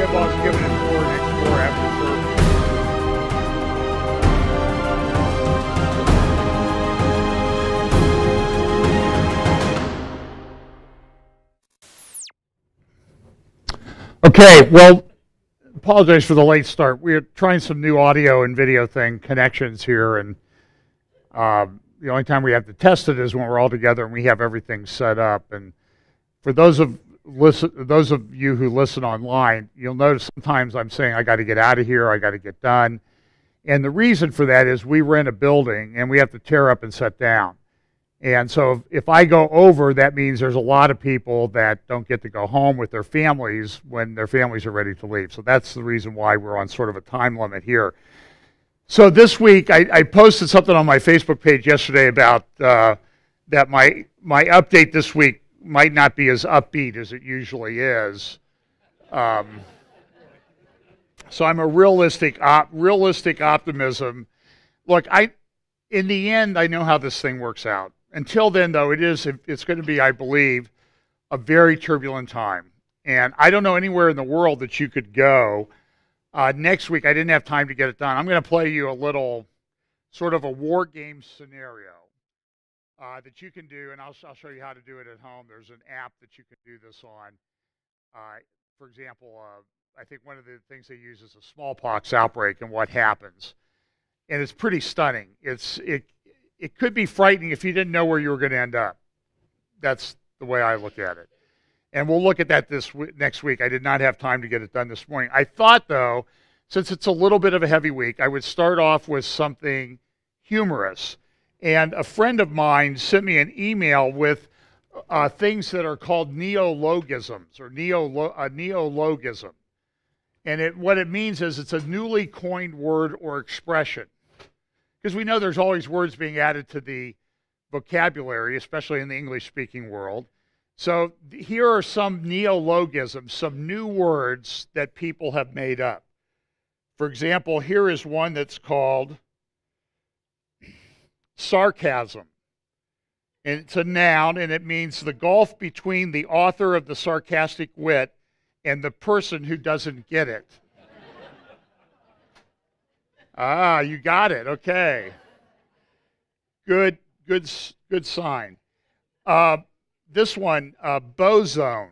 eyeballs given it 4 next 4 after service. Okay, well, apologize for the late start. We're trying some new audio and video connections here, and the only time we have to test it is when we're all together and we have everything set up. And for those of you who listen online, you'll notice sometimes I'm saying I got to get out of here, I got to get done. And the reason for that is we rent a building and we have to tear up and set down. And so if I go over, that means there's a lot of people that don't get to go home with their families when their families are ready to leave. So that's the reason why we're on sort of a time limit here. So this week, I posted something on my Facebook page yesterday about that my update this week might not be as upbeat as it usually is. So I'm a realistic optimism. Look, in the end, I know how this thing works out. Until then, though, it's going to be, I believe, a very turbulent time. And I don't know anywhere in the world that you could go. Next week, I didn't have time to get it done. I'm going to play you a little sort of a war game scenario that you can do, and I'll show you how to do it at home. There's an app that you can do this on. For example, I think one of the things they use is a smallpox outbreak and what happens. And it's pretty stunning. It could be frightening if you didn't know where you were going to end up. That's the way I look at it. And we'll look at that next week. I did not have time to get it done this morning. I thought, though, since it's a little bit of a heavy week, I would start off with something humorous. And a friend of mine sent me an email with things that are called neologisms or neologism. And what it means is it's a newly coined word or expression. Because we know there's always words being added to the vocabulary, especially in the English-speaking world. So here are some neologisms, some new words that people have made up. For example, here is one that's called sarcasm. And it's a noun, and it means the gulf between the author of the sarcastic wit and the person who doesn't get it. Ah, you got it. Okay. Good sign. This one, boson,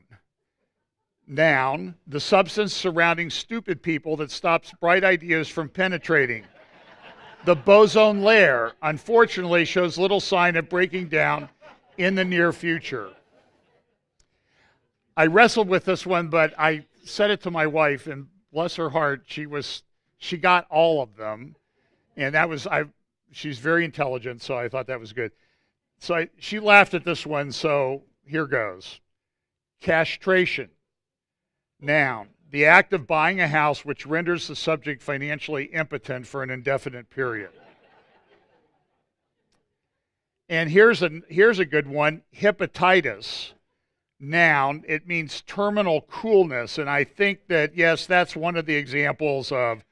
noun, the substance surrounding stupid people that stops bright ideas from penetrating. The boson layer, unfortunately, shows little sign of breaking down in the near future. I wrestled with this one, but I said it to my wife, and bless her heart, she got all of them, and she's very intelligent, so I thought that was good. So she laughed at this one, so here goes. Castration, noun, the act of buying a house which renders the subject financially impotent for an indefinite period. And here's a good one, hepatitis, noun, it means terminal coolness, and I think that, yes, that's one of the examples of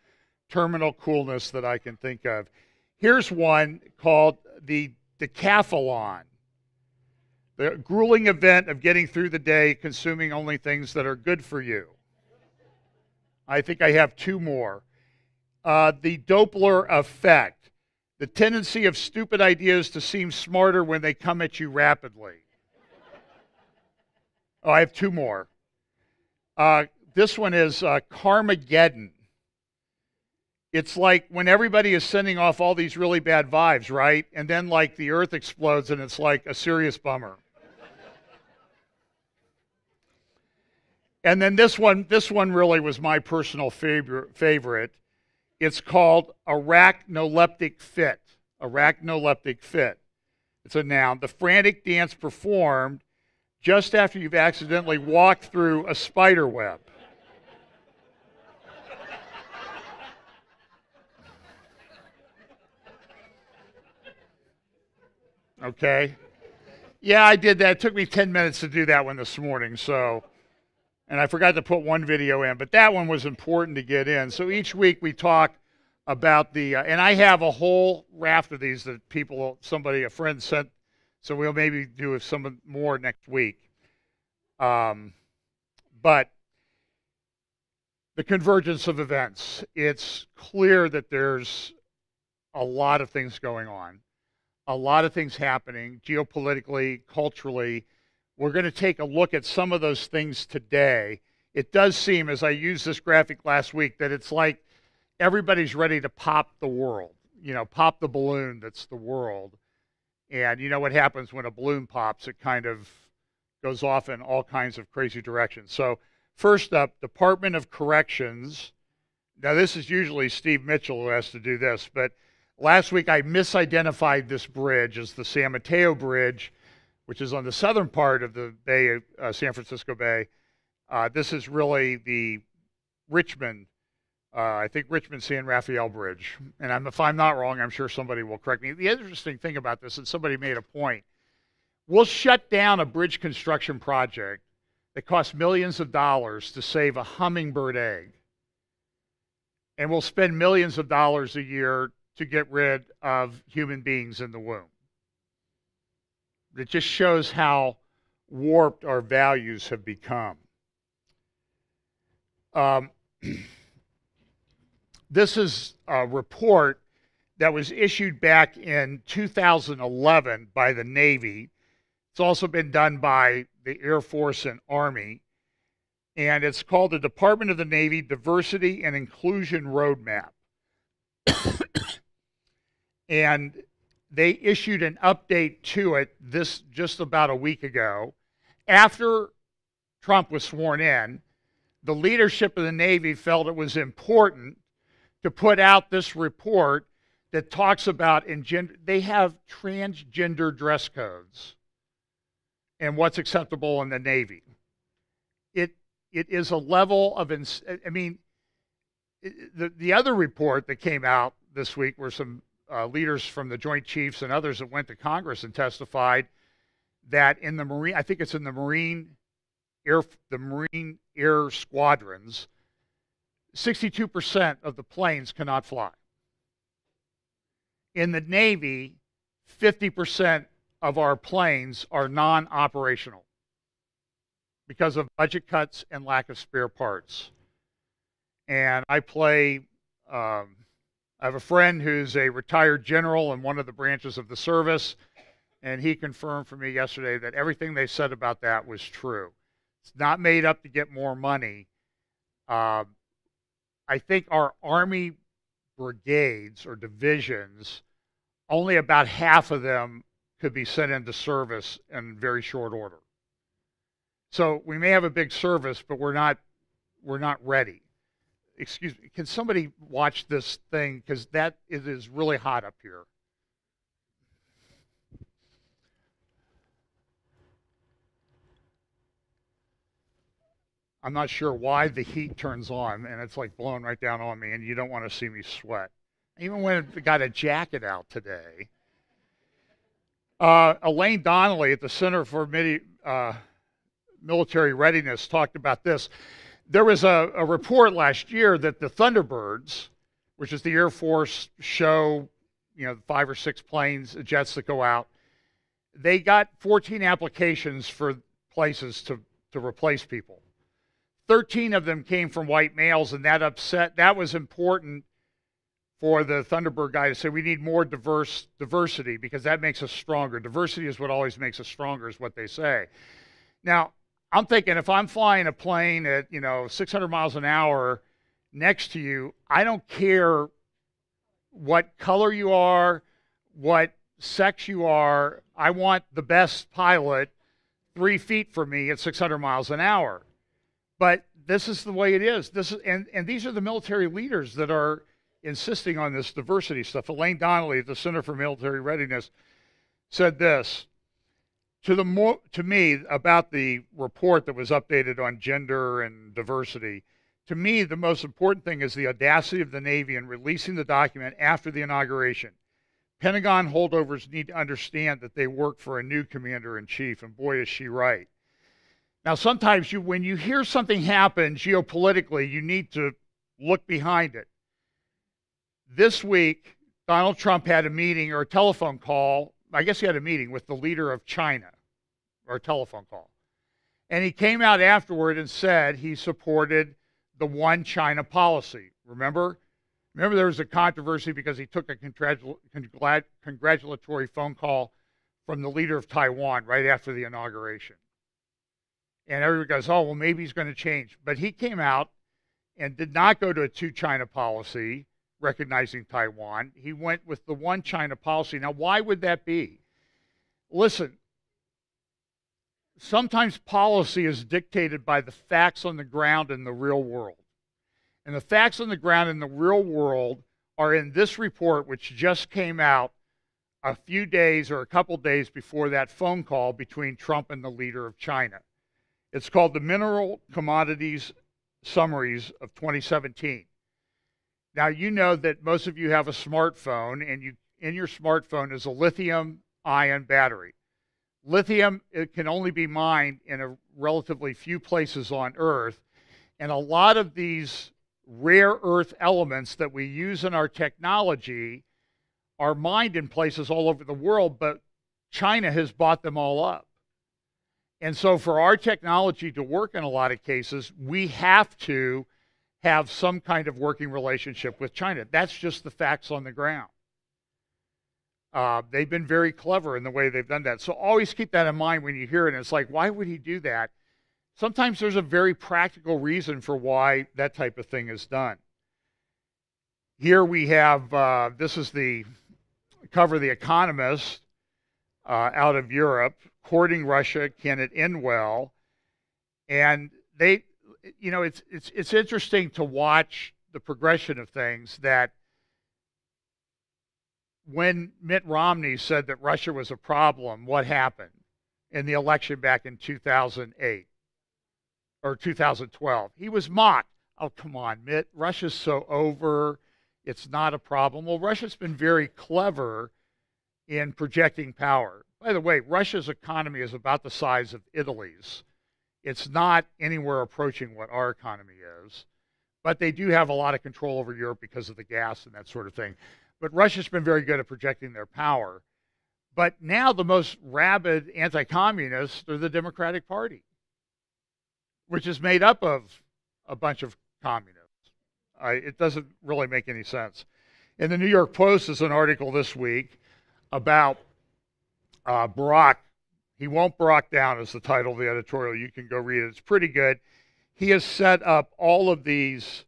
terminal coolness that I can think of. Here's one called the decathlon, the grueling event of getting through the day consuming only things that are good for you. I think I have 2 more. The Doppler effect, the tendency of stupid ideas to seem smarter when they come at you rapidly. Oh, I have 2 more. This one is Carmageddon. It's like when everybody is sending off all these really bad vibes, right? And then like the earth explodes and it's like a serious bummer. And then this one really was my personal favorite. It's called arachnoleptic fit. Arachnoleptic fit. It's a noun. The frantic dance performed just after you've accidentally walked through a spider web. Okay. Yeah, I did that. It took me 10 minutes to do that one this morning, and I forgot to put one video in, but that one was important to get in. So each week we talk about and I have a whole raft of these that a friend sent, so we'll maybe do some more next week. But The convergence of events. It's clear that there's a lot of things going on, a lot of things happening geopolitically, culturally. We're going to take a look at some of those things today. It does seem, as I used this graphic last week, that it's like everybody's ready to pop the world, pop the balloon that's the world. And you know what happens when a balloon pops? It kind of goes off in all kinds of crazy directions. So first up, Department of Corrections. Now, this is usually Steve Mitchell who has to do this, but last week I misidentified this bridge as the San Mateo Bridge, which is on the southern part of the Bay, San Francisco Bay. This is really the Richmond, I think Richmond San Rafael Bridge. And if I'm not wrong, I'm sure somebody will correct me. The interesting thing about this, and somebody made a point, we'll shut down a bridge construction project that costs millions of dollars to save a hummingbird egg. And we'll spend millions of dollars a year to get rid of human beings in the womb. It just shows how warped our values have become. This is a report that was issued back in 2011 by the Navy. It's also been done by the Air Force and Army. And it's called the Department of the Navy Diversity and Inclusion Roadmap. And they issued an update to it just about a week ago. After Trump was sworn in, the leadership of the Navy felt it was important to put out this report that talks about they have transgender dress codes and what's acceptable in the Navy. It is a level of, the other report that came out this week were some leaders from the Joint Chiefs and others that went to Congress and testified that in the Marine, I think it's in the Marine Air Squadrons, 62% of the planes cannot fly. In the Navy, 50% of our planes are non-operational because of budget cuts and lack of spare parts. And I have a friend who's a retired general in one of the branches of the service, and he confirmed for me yesterday that everything they said about that was true. It's not made up to get more money. I think our Army brigades or divisions, only about half of them could be sent into service in very short order. So we may have a big service, but we're not ready. Excuse me, can somebody watch this thing? Because it is really hot up here. I'm not sure why the heat turns on, and it's like blowing right down on me, and you don't want to see me sweat. I even went and got a jacket out today. Elaine Donnelly at the Center for Military Readiness talked about this. There was a report last year that the Thunderbirds, which is the Air Force show, 5 or 6 planes, jets that go out, they got 14 applications for places to replace people. 13 of them came from white males, and that was important for the Thunderbird guy to say we need more diversity because that makes us stronger. Diversity is what always makes us stronger, is what they say. Now, I'm thinking if I'm flying a plane at 600 miles an hour next to you, I don't care what color you are, what sex you are. I want the best pilot 3 feet from me at 600 miles an hour. But this is the way it is. And these are the military leaders that are insisting on this diversity stuff. Elaine Donnelly at the Center for Military Readiness said this to me about the report that was updated on gender and diversity. To me, the most important thing is the audacity of the Navy in releasing the document after the inauguration. Pentagon holdovers need to understand that they work for a new commander-in-chief, and boy, is she right. Now, sometimes when you hear something happen geopolitically, you need to look behind it. This week, Donald Trump had a meeting or a telephone call. I guess he had a meeting with the leader of China, or a telephone call. And he came out afterward and said he supported the one China policy. Remember there was a controversy because he took a congratulatory phone call from the leader of Taiwan right after the inauguration. And everybody goes, oh, well, maybe he's going to change. But he came out and did not go to a two China policy, recognizing Taiwan. He went with the one China policy. Now, why would that be? Listen, sometimes policy is dictated by the facts on the ground in the real world. And the facts on the ground in the real world are in this report, which just came out a few days or a couple days before that phone call between Trump and the leader of China. It's called the Mineral Commodities Summaries of 2017. Now, you know that most of you have a smartphone, and in your smartphone is a lithium-ion battery. Lithium, it can only be mined in a relatively few places on Earth, and a lot of these rare earth elements that we use in our technology are mined in places all over the world, but China has bought them all up. And so for our technology to work in a lot of cases, we have to have some kind of working relationship with China. That's just the facts on the ground. They've been very clever in the way they've done that. So always keep that in mind when you hear it. And it's like, why would he do that? Sometimes there's a very practical reason for why that type of thing is done. Here we have, this is the cover of The Economist out of Europe, courting Russia, can it end well? And they, you know, it's interesting to watch the progression of things, that when Mitt Romney said that Russia was a problem, what happened in the election back in 2008 or 2012? He was mocked. Oh, come on, Mitt, Russia's so over. It's not a problem. Well, Russia's been very clever in projecting power. By the way, Russia's economy is about the size of Italy's. It's not anywhere approaching what our economy is, but they do have a lot of control over Europe because of the gas and that sort of thing. But Russia's been very good at projecting their power. But now the most rabid anti-communists are the Democratic Party, which is made up of a bunch of communists. It doesn't really make any sense. In the New York Post is an article this week about Barack. He won't Barack down is the title of the editorial. You can go read it. It's pretty good. He has set up all of these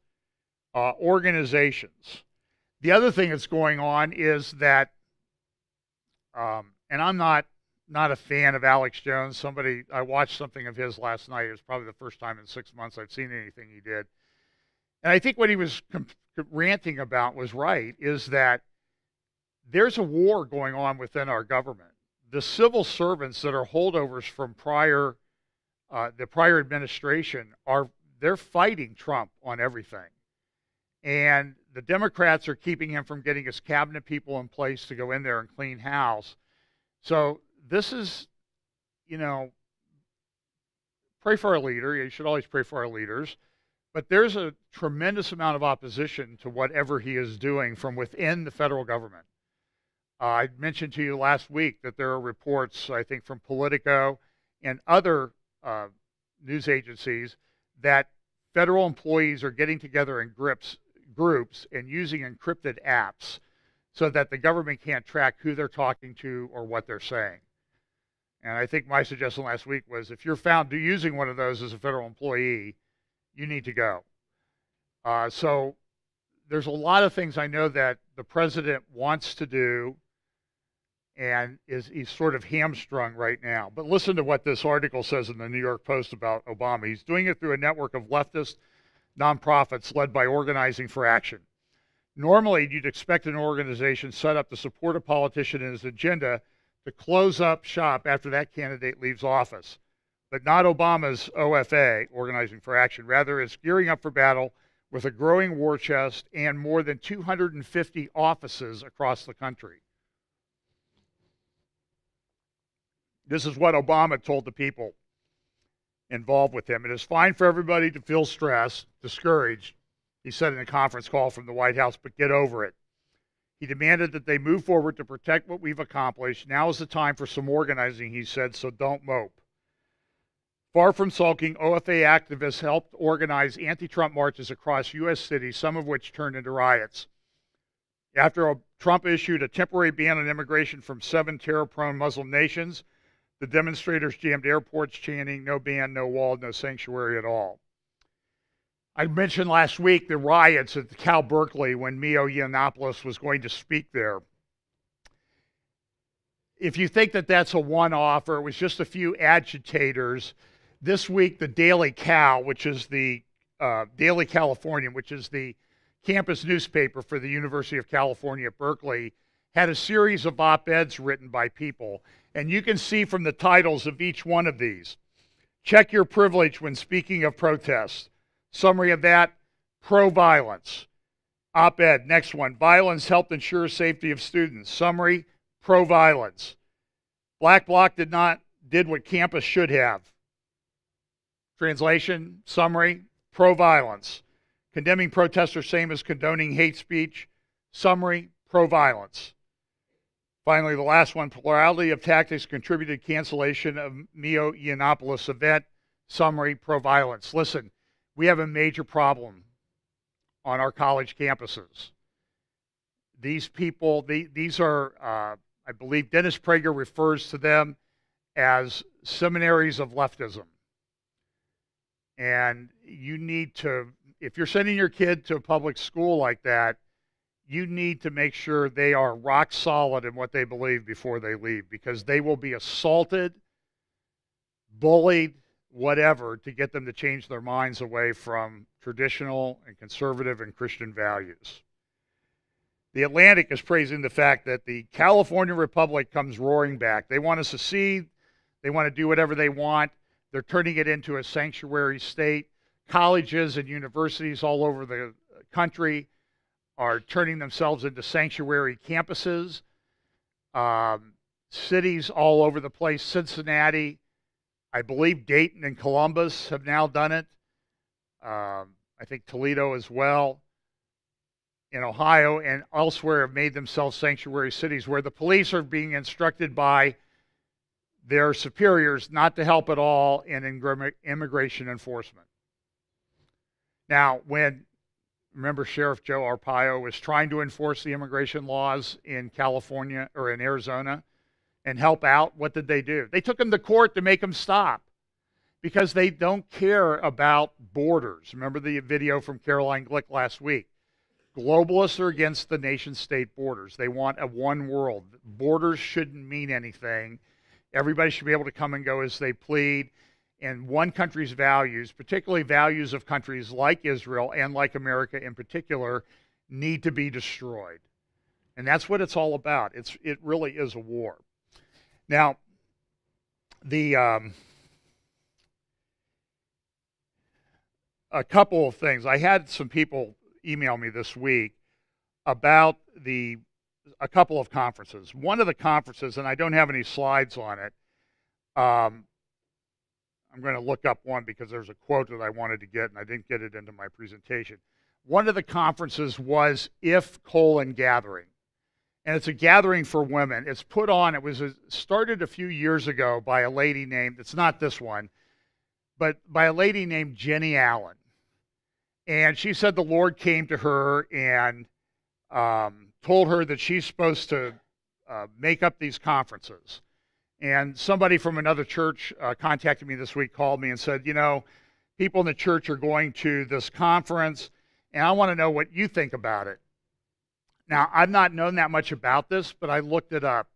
organizations. The other thing that's going on is that, and I'm not a fan of Alex Jones. I watched something of his last night. It was probably the first time in 6 months I've seen anything he did. And I think what he was ranting about was right, is that there's a war going on within our government. The civil servants that are holdovers from the prior administration they're fighting Trump on everything. And the Democrats are keeping him from getting his cabinet people in place to go in there and clean house. So this is, you know, pray for our leader. You should always pray for our leaders. But there's a tremendous amount of opposition to whatever he is doing from within the federal government. I mentioned to you last week that there are reports, I think, from Politico and other news agencies that federal employees are getting together in groups and using encrypted apps so that the government can't track who they're talking to or what they're saying. And I think my suggestion last week was, if you're found using one of those as a federal employee, you need to go. So there's a lot of things I know that the president wants to do, and he's sort of hamstrung right now. But listen to what this article says in the New York Post about Obama. He's doing it through a network of leftist nonprofits led by Organizing for Action. Normally, you'd expect an organization set up to support a politician and his agenda to close up shop after that candidate leaves office. But not Obama's OFA, Organizing for Action. Rather, it's gearing up for battle with a growing war chest and more than 250 offices across the country. This is what Obama told the people involved with him. It is fine for everybody to feel stressed, discouraged, he said in a conference call from the White House, but get over it. He demanded that they move forward to protect what we've accomplished. Now is the time for some organizing, he said, so don't mope. Far from sulking, OFA activists helped organize anti-Trump marches across U.S. cities, some of which turned into riots. After Trump issued a temporary ban on immigration from 7 terror-prone Muslim nations, the demonstrators jammed airports chanting, "No ban, no wall, no sanctuary at all." I mentioned last week the riots at Cal Berkeley when Mio Yiannopoulos was going to speak there. If you think that that's a one-off or it was just a few agitators, this week the Daily Cal, which is the Daily Californian, which is the campus newspaper for the University of California at Berkeley, had a series of op-eds written by people. And you can see from the titles of each one of these, check your privilege when speaking of protests. Summary of that, pro-violence. Op-ed, next one, violence helped ensure safety of students. Summary, pro-violence. Black Bloc did what campus should have. Translation, summary, pro-violence. Condemning protesters same as condoning hate speech. Summary, pro-violence. Finally, the last one, plurality of tactics contributed to cancellation of Mio Yiannopoulos event. Summary, pro-violence. Listen, we have a major problem on our college campuses. These people, these are, I believe Dennis Prager refers to them as seminaries of leftism. And you need to, if you're sending your kid to a public school like that, you need to make sure they are rock solid in what they believe before they leave, because they will be assaulted, bullied, whatever, to get them to change their minds away from traditional and conservative and Christian values. The Atlantic is praising the fact that the California Republic comes roaring back. They want to secede. They want to do whatever they want. They're turning it into a sanctuary state. Colleges and universities all over the country are turning themselves into sanctuary campuses. Cities all over the place, Cincinnati, I believe Dayton and Columbus have now done it. I think Toledo as well. In Ohio and elsewhere have made themselves sanctuary cities where the police are being instructed by their superiors not to help at all in immigration enforcement. Now, remember Sheriff Joe Arpaio was trying to enforce the immigration laws in California or in Arizona and help out, what did they do? They took him to court to make him stop because they don't care about borders. Remember the video from Caroline Glick last week? Globalists are against the nation-state borders. They want a one world. Borders shouldn't mean anything. Everybody should be able to come and go as they plead. And one country's values, particularly values of countries like Israel and like America in particular, need to be destroyed. And that's what it's all about. It really is a war. Now, a couple of things. I had some people email me this week about a couple of conferences. One of the conferences, and I don't have any slides on it, I'm going to look up one because there's a quote that I wanted to get and I didn't get it into my presentation. One of the conferences was Gathering. And it's a gathering for women. It's put on, started a few years ago by a lady named, it's not this one, but by a lady named Jenny Allen. And she said the Lord came to her and told her that she's supposed to make up these conferences. And somebody from another church contacted me this week, called me and said, you know, people in the church are going to this conference, and I want to know what you think about it. Now, I've not known that much about this, but I looked it up.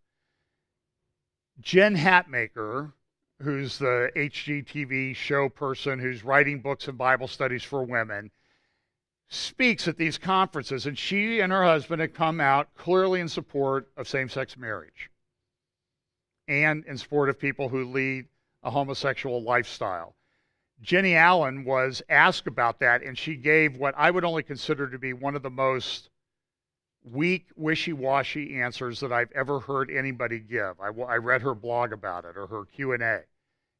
Jen Hatmaker, who's the HGTV show person who's writing books and Bible studies for women, speaks at these conferences, and she and her husband have come out clearly in support of same-sex marriage and in support of people who lead a homosexual lifestyle. Jenny Allen was asked about that, and she gave what I would only consider to be one of the most weak, wishy-washy answers that I've ever heard anybody give. I read her blog about it, or her Q&A.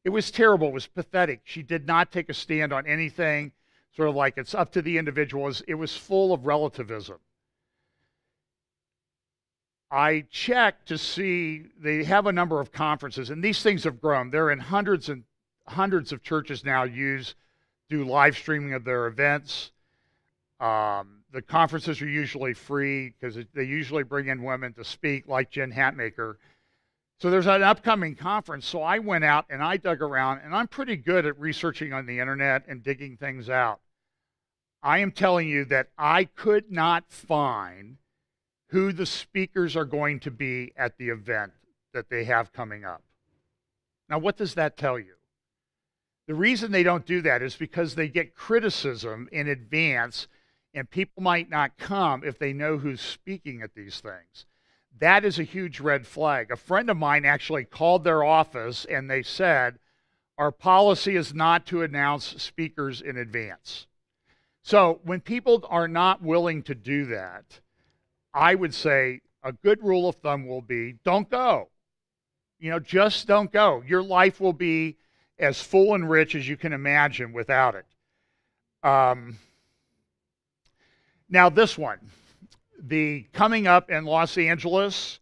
It was terrible. It was pathetic. She did not take a stand on anything, sort of like it's up to the individual. It was full of relativism. I checked to see, they have a number of conferences, and these things have grown. They're in hundreds and hundreds of churches now do live streaming of their events. The conferences are usually free because they usually bring in women to speak, like Jen Hatmaker. So there's an upcoming conference. So I went out and I dug around, and I'm pretty good at researching on the internet and digging things out. I am telling you that I could not find who the speakers are going to be at the event that they have coming up. Now, what does that tell you? The reason they don't do that is because they get criticism in advance, and people might not come if they know who's speaking at these things. That is a huge red flag. A friend of mine actually called their office and they said, our policy is not to announce speakers in advance. So when people are not willing to do that, I would say a good rule of thumb will be don't go. Just don't go. Your life will be as full and rich as you can imagine without it. Now this one, the coming up in Los Angeles,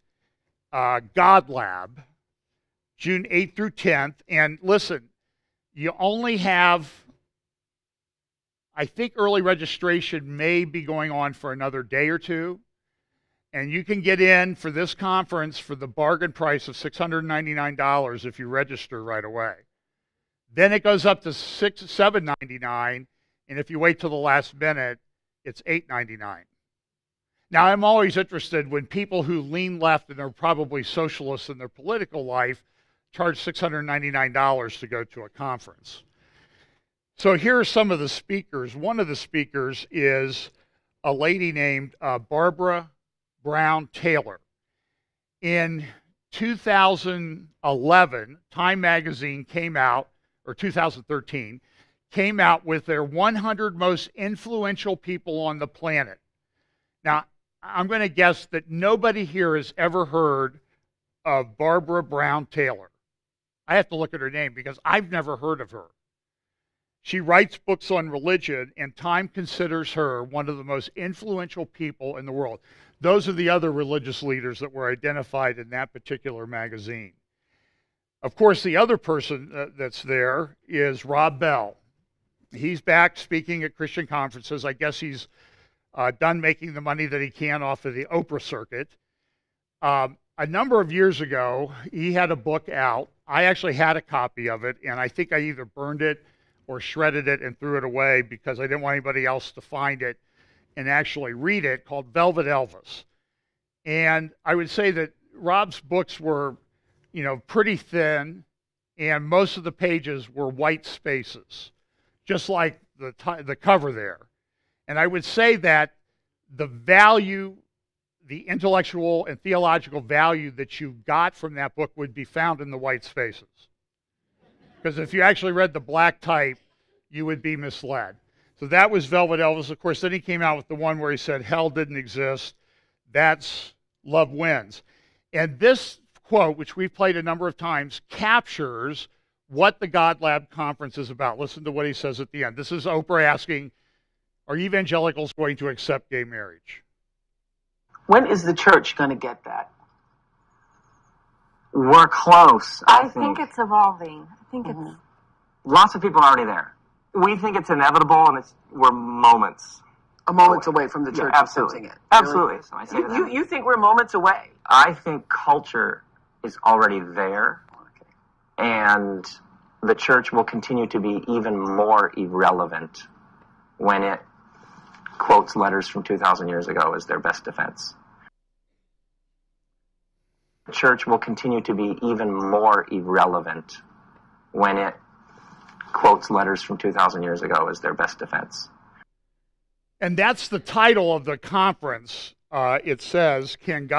God Lab, June 8th through 10th. And listen, you only have, I think early registration may be going on for another day or two. And you can get in for this conference for the bargain price of $699 if you register right away. Then it goes up to $799, and if you wait till the last minute, it's $899. Now, I'm always interested when people who lean left and are probably socialists in their political life charge $699 to go to a conference. So here are some of the speakers. One of the speakers is a lady named Barbara Brown Taylor. In 2011, Time magazine came out, or 2013, came out with their 100 most influential people on the planet. Now, I'm going to guess that nobody here has ever heard of Barbara Brown Taylor. I have to look at her name because I've never heard of her. She writes books on religion, and Time considers her one of the most influential people in the world. Those are the other religious leaders that were identified in that particular magazine. Of course, the other person that's there is Rob Bell. He's back speaking at Christian conferences. I guess he's done making the money that he can off of the Oprah circuit. A number of years ago, he had a book out. I actually had a copy of it, and I think I either burned it or shredded it and threw it away because I didn't want anybody else to find it and actually read it, called Velvet Elvis. And I would say that Rob's books were, pretty thin, and most of the pages were white spaces, just like the cover there. And I would say that the value, the intellectual and theological value that you got from that book would be found in the white spaces. Because if you actually read the black type, you would be misled. So that was Velvet Elvis. Of course, then he came out with the one where he said, hell didn't exist. That's Love Wins. And this quote, which we've played a number of times, captures what the God Lab conference is about. Listen to what he says at the end. This is Oprah asking, are evangelicals going to accept gay marriage? When is the church going to get that? We're close, I think. It's evolving. I think it's... Lots of people are already there. We think it's inevitable, and we're moments. Away from the church accepting it. Absolutely. Really? So I say You think we're moments away? I think culture is already there, and the church will continue to be even more irrelevant when it quotes letters from 2,000 years ago as their best defense. The church will continue to be even more irrelevant when it quotes letters from 2,000 years ago as their best defense. And that's the title of the conference. It says, can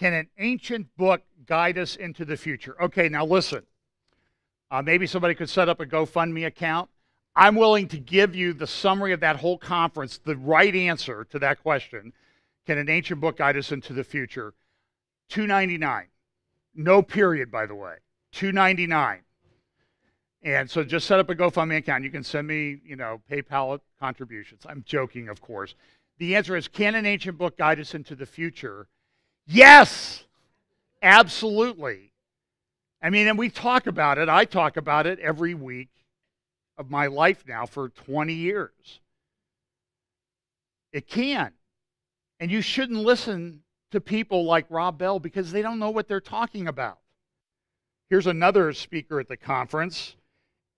an ancient book guide us into the future? Okay, now listen. Maybe somebody could set up a GoFundMe account. I'm willing to give you the summary of that whole conference, the right answer to that question. Can an ancient book guide us into the future? $2.99. No period, by the way. $2.99. And so just set up a GoFundMe account. You can send me, PayPal contributions. I'm joking, of course. The answer is, can an ancient book guide us into the future? Yes, absolutely. I mean, and we talk about it. I talk about it every week of my life now for 20 years. It can. And you shouldn't listen to people like Rob Bell because they don't know what they're talking about. Here's another speaker at the conference,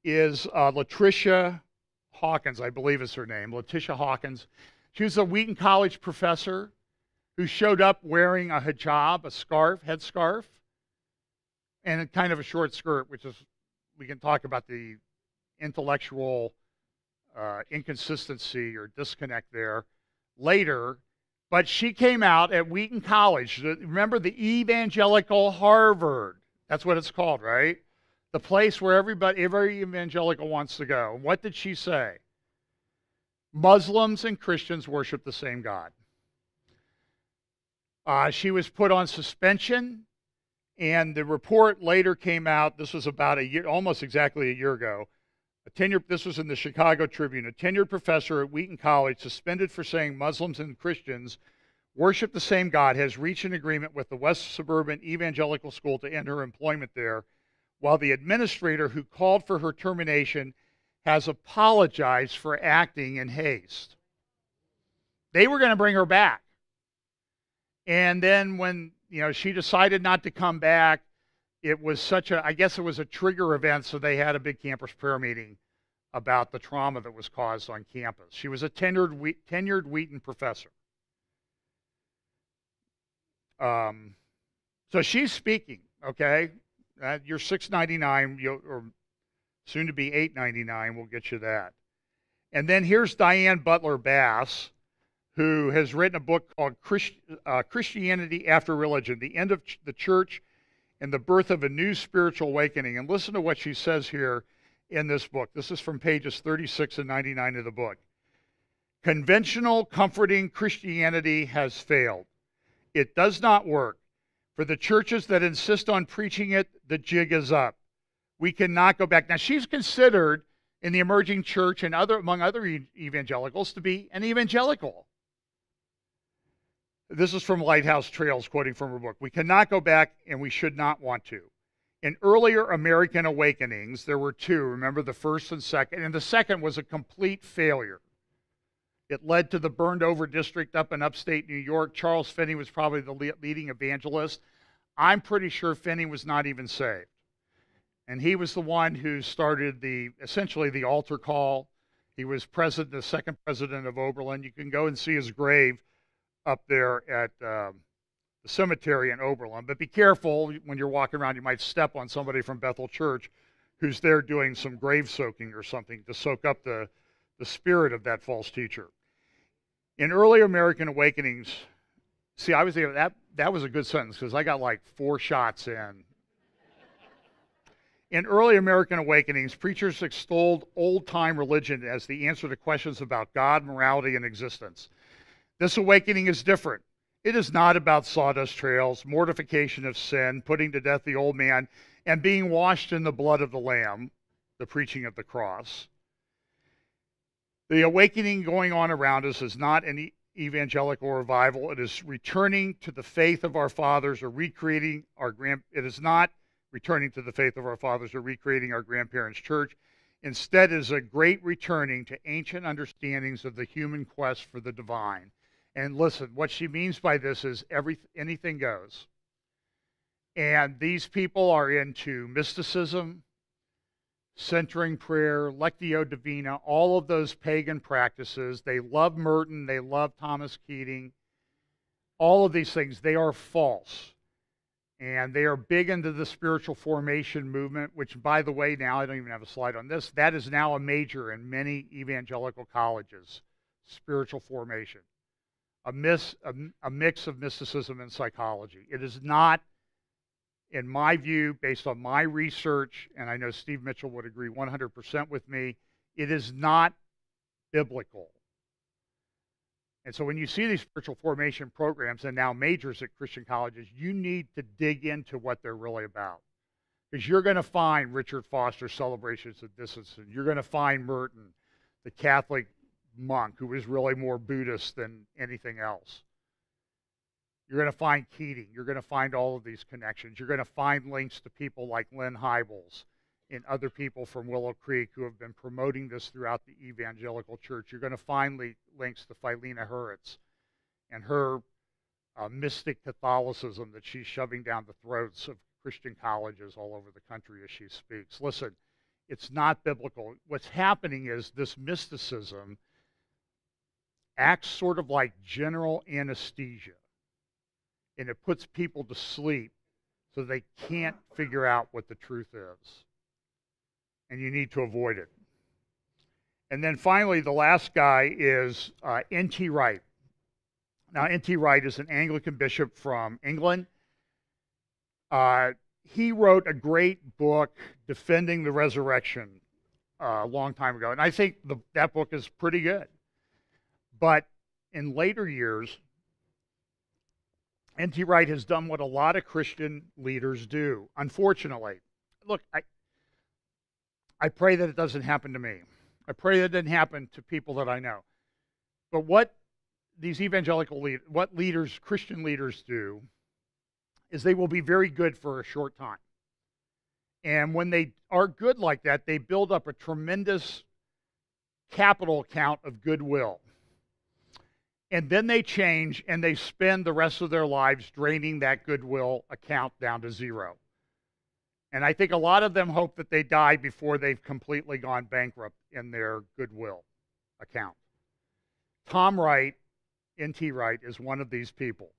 is Latricia Hawkins, I believe is her name, Letitia Hawkins. She was a Wheaton College professor who showed up wearing a hijab, a scarf, headscarf, and a kind of a short skirt, which is, we can talk about the intellectual inconsistency or disconnect there later. But she came out at Wheaton College. Remember the evangelical Harvard? That's what it's called, right? The place where every evangelical wants to go. What did she say? Muslims and Christians worship the same God. She was put on suspension, and the report later came out. This was about a year, almost exactly a year ago. This was in the Chicago Tribune. A tenured professor at Wheaton College, suspended for saying Muslims and Christians worship the same God, has reached an agreement with the West Suburban Evangelical School to end her employment there, while the administrator who called for her termination has apologized for acting in haste. They were going to bring her back. And then when, she decided not to come back, it was I guess it was a trigger event, so they had a big campus prayer meeting about the trauma that was caused on campus. She was a tenured Wheaton professor. So she's speaking, okay? You're $6.99, or soon to be $8.99, we'll get you that. And then here's Diane Butler Bass, who has written a book called Christianity After Religion, The End of the Church and the Birth of a New Spiritual Awakening. And listen to what she says here in this book. This is from pages 36 and 99 of the book. Conventional, comforting Christianity has failed. It does not work. For the churches that insist on preaching it, the jig is up. We cannot go back. Now, she's considered in the emerging church and among other evangelicals to be an evangelical. This is from Lighthouse Trails, quoting from her book. We cannot go back, and we should not want to. In earlier American awakenings, there were two. Remember the first and second? And the second was a complete failure. It led to the burned-over district up in upstate New York. Charles Finney was probably the leading evangelist. I'm pretty sure Finney was not even saved. And he was the one who started essentially the altar call. He was the second president of Oberlin. You can go and see his grave up there at the cemetery in Oberlin. But be careful when you're walking around. You might step on somebody from Bethel Church who's there doing some grave soaking or something to soak up the spirit of that false teacher. In early American awakenings, see, I was there. That was a good sentence because I got like 4 shots in. In early American awakenings, preachers extolled old-time religion as the answer to questions about God, morality, and existence. This awakening is different. It is not about sawdust trails, mortification of sin, putting to death the old man, and being washed in the blood of the Lamb, the preaching of the cross. The awakening going on around us is not an evangelical revival. It is returning to the faith of our fathers or recreating it is not returning to the faith of our fathers or recreating our grandparents' church. Instead, it is a great returning to ancient understandings of the human quest for the divine. And listen, what she means by this is anything goes. And these people are into mysticism, centering prayer, lectio divina, all of those pagan practices. They love Merton. They love Thomas Keating. All of these things, they are false. And they are big into the spiritual formation movement, which, by the way, now I don't even have a slide on this. That is now a major in many evangelical colleges, spiritual formation. A mix of mysticism and psychology. It is not, in my view, based on my research, and I know Steve Mitchell would agree 100% with me, it is not biblical. And so when you see these spiritual formation programs and now majors at Christian colleges, you need to dig into what they're really about. Because you're going to find Richard Foster's Celebrations of Dissonance. You're going to find Merton, the Catholic monk who was really more Buddhist than anything else. You're going to find Keating. You're going to find all of these connections. You're going to find links to people like Lynn Hybels and other people from Willow Creek who have been promoting this throughout the evangelical church. You're going to find links to Phileena Hurwitz and her mystic Catholicism that she's shoving down the throats of Christian colleges all over the country as she speaks. Listen, it's not biblical. What's happening is this mysticism acts sort of like general anesthesia, and it puts people to sleep so they can't figure out what the truth is. And you need to avoid it. And then finally, the last guy is N.T. Wright. Now, N.T. Wright is an Anglican bishop from England. He wrote a great book, Defending the Resurrection, a long time ago. And I think that book is pretty good. But in later years, N.T. Wright has done what a lot of Christian leaders do, unfortunately. Look, I pray that it doesn't happen to me. I pray that it didn't happen to people that I know. But what these evangelical leaders, Christian leaders do, is they will be very good for a short time. And when they are good like that, they build up a tremendous capital account of goodwill. And then they change and they spend the rest of their lives draining that goodwill account down to zero. And I think a lot of them hope that they die before they've completely gone bankrupt in their goodwill account. Tom Wright, N.T. Wright, is one of these people.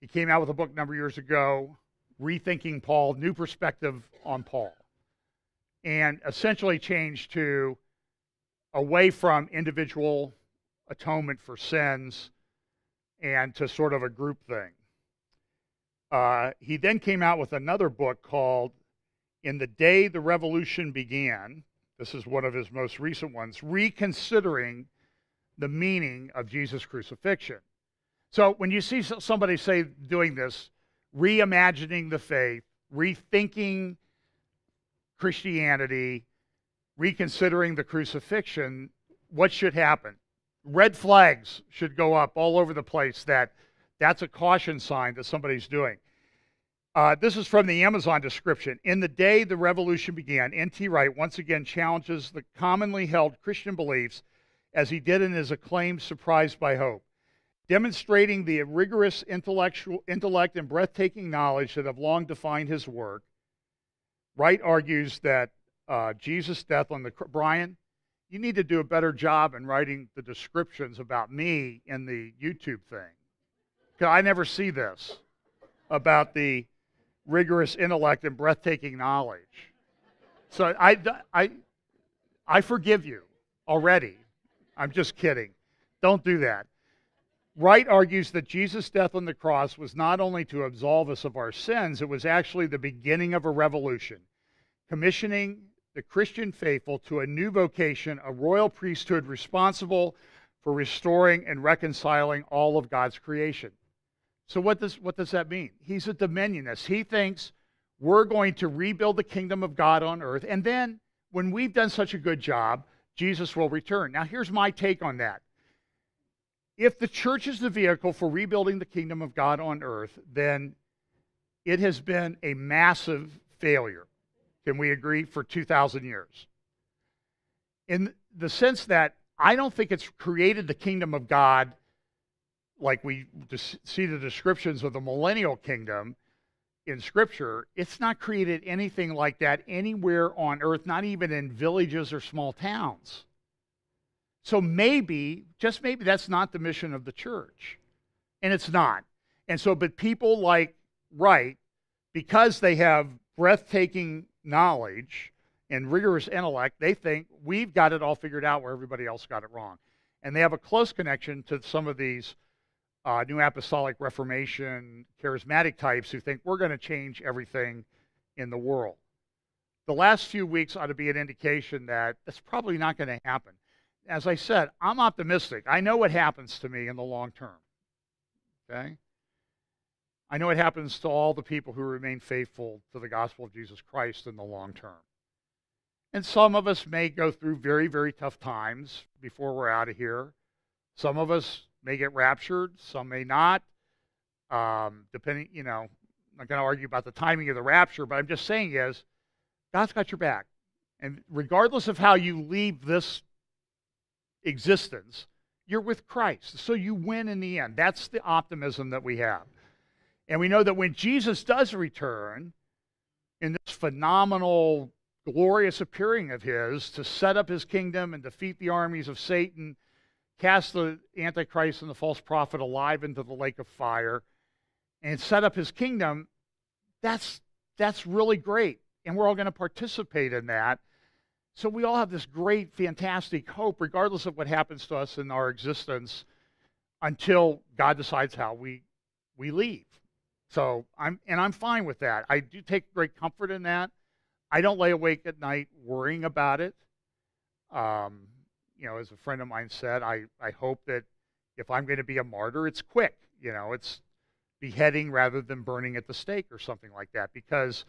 He came out with a book a number of years ago, Rethinking Paul, New Perspective on Paul, and essentially changed to away from individual atonement for sins and to sort of a group thing. He then came out with another book called In the Day the Revolution Began. This is one of his most recent ones, Reconsidering the Meaning of Jesus' Crucifixion. So when you see somebody say doing this, reimagining the faith, rethinking Christianity, reconsidering the crucifixion, what should happen? Red flags should go up all over the place that's a caution sign that somebody's doing. This is from the Amazon description. In the day the revolution began, N.T. Wright once again challenges the commonly held Christian beliefs as he did in his acclaimed Surprised by Hope. Demonstrating the rigorous intellect and breathtaking knowledge that have long defined his work, Wright argues that Jesus' death on the cross. Brian, you need to do a better job in writing the descriptions about me in the YouTube thing. Because I never see this about the rigorous intellect and breathtaking knowledge. So I forgive you already. I'm just kidding. Don't do that. Wright argues that Jesus' death on the cross was not only to absolve us of our sins, it was actually the beginning of a revolution, commissioning the Christian faithful to a new vocation, a royal priesthood responsible for restoring and reconciling all of God's creation. So what does that mean? He's a dominionist. He thinks we're going to rebuild the kingdom of God on earth, and then when we've done such a good job, Jesus will return. Now here's my take on that. If the church is the vehicle for rebuilding the kingdom of God on earth, then it has been a massive failure. Can we agree? For 2,000 years. In the sense that I don't think it's created the kingdom of God like we see the descriptions of the millennial kingdom in Scripture. It's not created anything like that anywhere on earth, not even in villages or small towns. So maybe, just maybe, that's not the mission of the church. And it's not. And so, but people like Wright, because they have breathtaking knowledge and rigorous intellect, they think we've got it all figured out where everybody else got it wrong. And they have a close connection to some of these New Apostolic Reformation charismatic types who think we're going to change everything in the world. The last few weeks ought to be an indication that that's probably not going to happen. As I said, I'm optimistic. I know what happens to me in the long term. Okay? I know it happens to all the people who remain faithful to the gospel of Jesus Christ in the long term. And some of us may go through very, very tough times before we're out of here. Some of us may get raptured, some may not. Depending, I'm not going to argue about the timing of the rapture, but I'm just saying is God's got your back. And regardless of how you leave this existence, you're with Christ. So you win in the end. That's the optimism that we have. And we know that when Jesus does return in this phenomenal, glorious appearing of his to set up his kingdom and defeat the armies of Satan, cast the Antichrist and the false prophet alive into the lake of fire, and set up his kingdom, that's really great. And we're all going to participate in that. So we all have this great, fantastic hope, regardless of what happens to us in our existence, until God decides how we leave. So I'm fine with that. I do take great comfort in that. I don't lay awake at night worrying about it. As a friend of mine said, I hope that if I'm going to be a martyr, it's quick. It's beheading rather than burning at the stake or something like that, because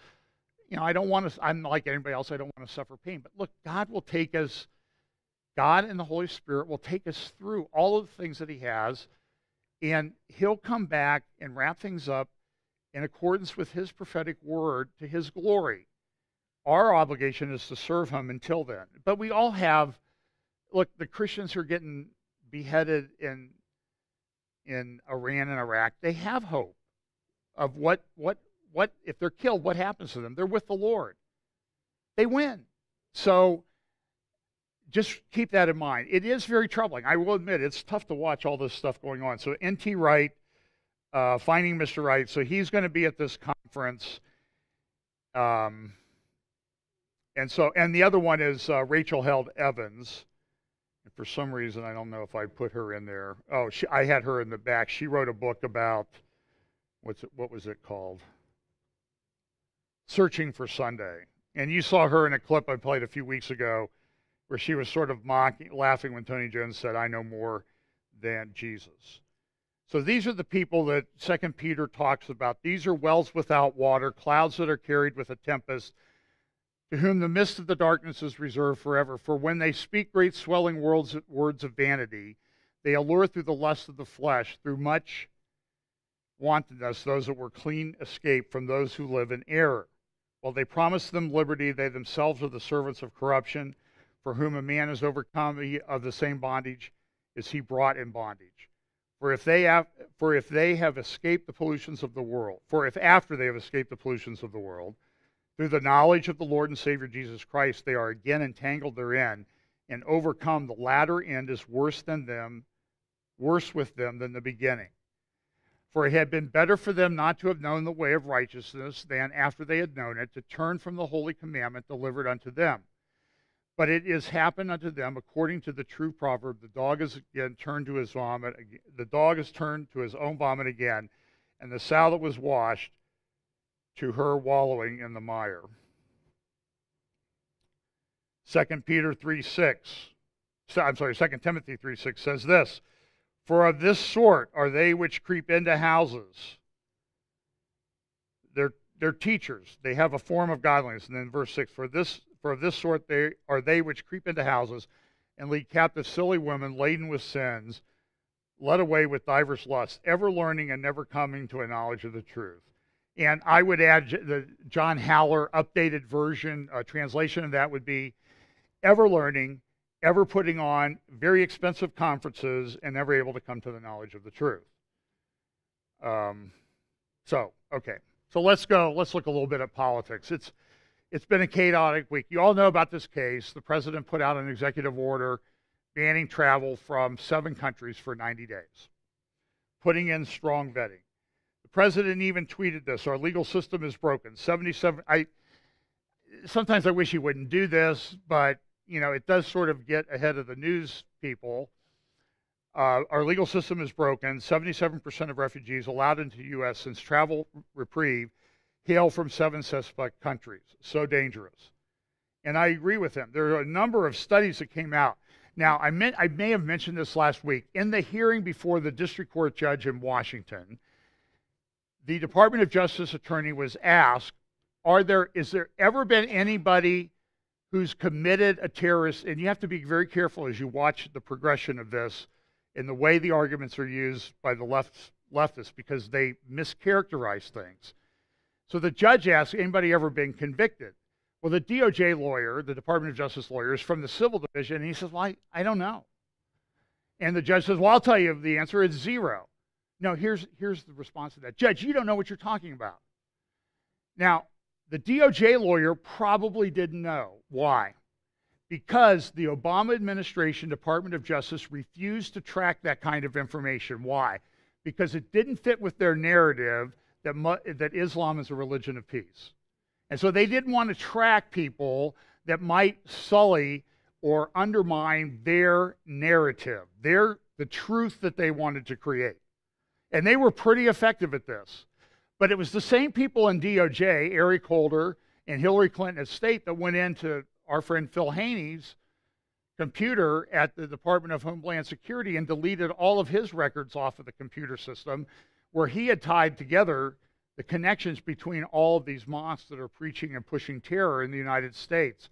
I don't want to, I'm like anybody else, I don't want to suffer pain. But look, God and the Holy Spirit will take us through all of the things that he has, and he'll come back and wrap things up in accordance with his prophetic word to his glory. Our obligation is to serve him until then. But we all have, look, the Christians who are getting beheaded in Iran and Iraq, they have hope of what if they're killed, what happens to them? They're with the Lord. They win. So just keep that in mind. It is very troubling. I will admit, it's tough to watch all this stuff going on. So N.T. Wright, Finding Mr. Wright, so he's going to be at this conference. And the other one is Rachel Held Evans. And for some reason, I don't know if I put her in there. Oh, I had her in the back. She wrote a book about, what was it called? Searching for Sunday. And you saw her in a clip I played a few weeks ago where she was sort of laughing when Tony Jones said, "I know more than Jesus." So these are the people that 2 Peter talks about. These are wells without water, clouds that are carried with a tempest, to whom the mist of the darkness is reserved forever. For when they speak great swelling words of vanity, they allure through the lust of the flesh, through much wantonness, those that were clean escape from those who live in error. While they promise them liberty, they themselves are the servants of corruption, for whom a man is overcome of the same bondage is he brought in bondage. For if they have escaped the pollutions of the world, after they have escaped the pollutions of the world, through the knowledge of the Lord and Savior Jesus Christ, they are again entangled therein and overcome, the latter end is worse with them than the beginning. For it had been better for them not to have known the way of righteousness than, after they had known it, to turn from the holy commandment delivered unto them. But it is happened unto them according to the true proverb, the dog is turned to his own vomit again, and the sow that was washed to her wallowing in the mire. 2 Timothy 3:6 says this, for of this sort are they which creep into houses. They're teachers. They have a form of godliness. And then verse 6, for of this sort are they which creep into houses and lead captive silly women laden with sins, led away with divers lusts, ever learning and never coming to a knowledge of the truth. And I would add the John Haller updated version, translation of that would be, ever learning, ever putting on very expensive conferences, and never able to come to the knowledge of the truth. Okay. So let's look a little bit at politics. It's been a chaotic week. You all know about this case. The president put out an executive order banning travel from 7 countries for 90 days, putting in strong vetting. The president even tweeted this, our legal system is broken. Sometimes I wish he wouldn't do this, but it does sort of get ahead of the news people. Our legal system is broken. 77% of refugees allowed into the U.S. since travel reprieve hail from 7 suspect countries. So dangerous. And I agree with him. There are a number of studies that came out. Now, I may have mentioned this last week. In the hearing before the district court judge in Washington, the Department of Justice attorney was asked, is there ever been anybody who's committed a terrorist, and you have to be very careful as you watch the progression of this and the way the arguments are used by the left leftists because they mischaracterize things. So the judge asked, anybody ever been convicted? Well, the DOJ lawyer, the Department of Justice lawyer, is from the civil division, and he says, well, I don't know. And the judge says, well, I'll tell you the answer is 0. No, here's the response to that. Judge, you don't know what you're talking about. Now, the DOJ lawyer probably didn't know. Why? Because the Obama administration, Department of Justice, refused to track that kind of information. Why? Because it didn't fit with their narrative that Islam is a religion of peace. And so they didn't want to track people that might sully or undermine their narrative, the truth that they wanted to create. And they were pretty effective at this. But it was the same people in DOJ, Eric Holder and Hillary Clinton at State, that went into our friend Phil Haney's computer at the Department of Homeland Security and deleted all of his records off of the computer system, where he had tied together the connections between all of these mosques that are preaching and pushing terror in the United States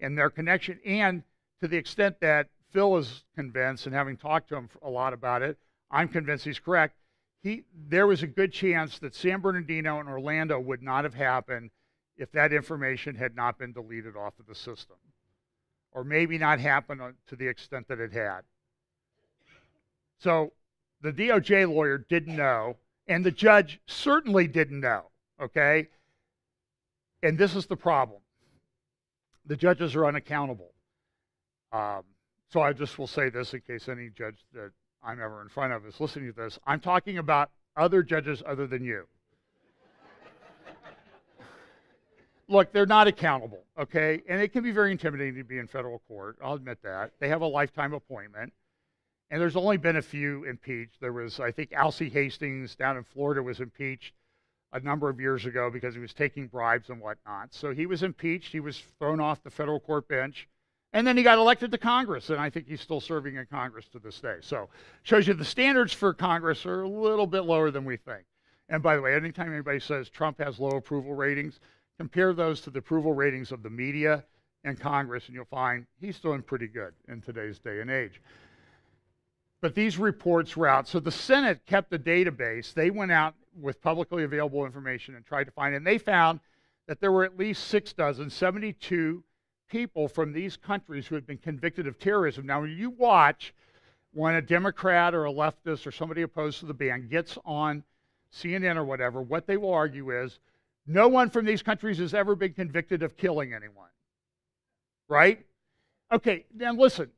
and their connection. And to the extent that Phil is convinced, and having talked to him a lot about it, I'm convinced he's correct. There was a good chance that San Bernardino and Orlando would not have happened if that information had not been deleted off of the system, or maybe not happened to the extent that it had. So the DOJ lawyer didn't know, and the judge certainly didn't know, okay? And this is the problem. The judges are unaccountable. So I just will say this in case any judge that I'm ever in front of is listening to this. I'm talking about other judges other than you. Look, they're not accountable, okay? And it can be very intimidating to be in federal court. I'll admit that. They have a lifetime appointment. And there's only been a few impeached. There was, I think, Alcee Hastings down in Florida was impeached a number of years ago because he was taking bribes and whatnot. So he was impeached. He was thrown off the federal court bench. And then he got elected to Congress, and I think he's still serving in Congress to this day. So shows you the standards for Congress are a little bit lower than we think. And by the way, anytime anybody says Trump has low approval ratings, compare those to the approval ratings of the media and Congress, and you'll find he's doing pretty good in today's day and age. But these reports were out. So the Senate kept a database. They went out with publicly available information and tried to find it. And they found that there were at least 72 people from these countries who had been convicted of terrorism. Now, when you watch when a Democrat or a leftist or somebody opposed to the ban gets on CNN or whatever, what they will argue is no one from these countries has ever been convicted of killing anyone. Right? Okay, now listen.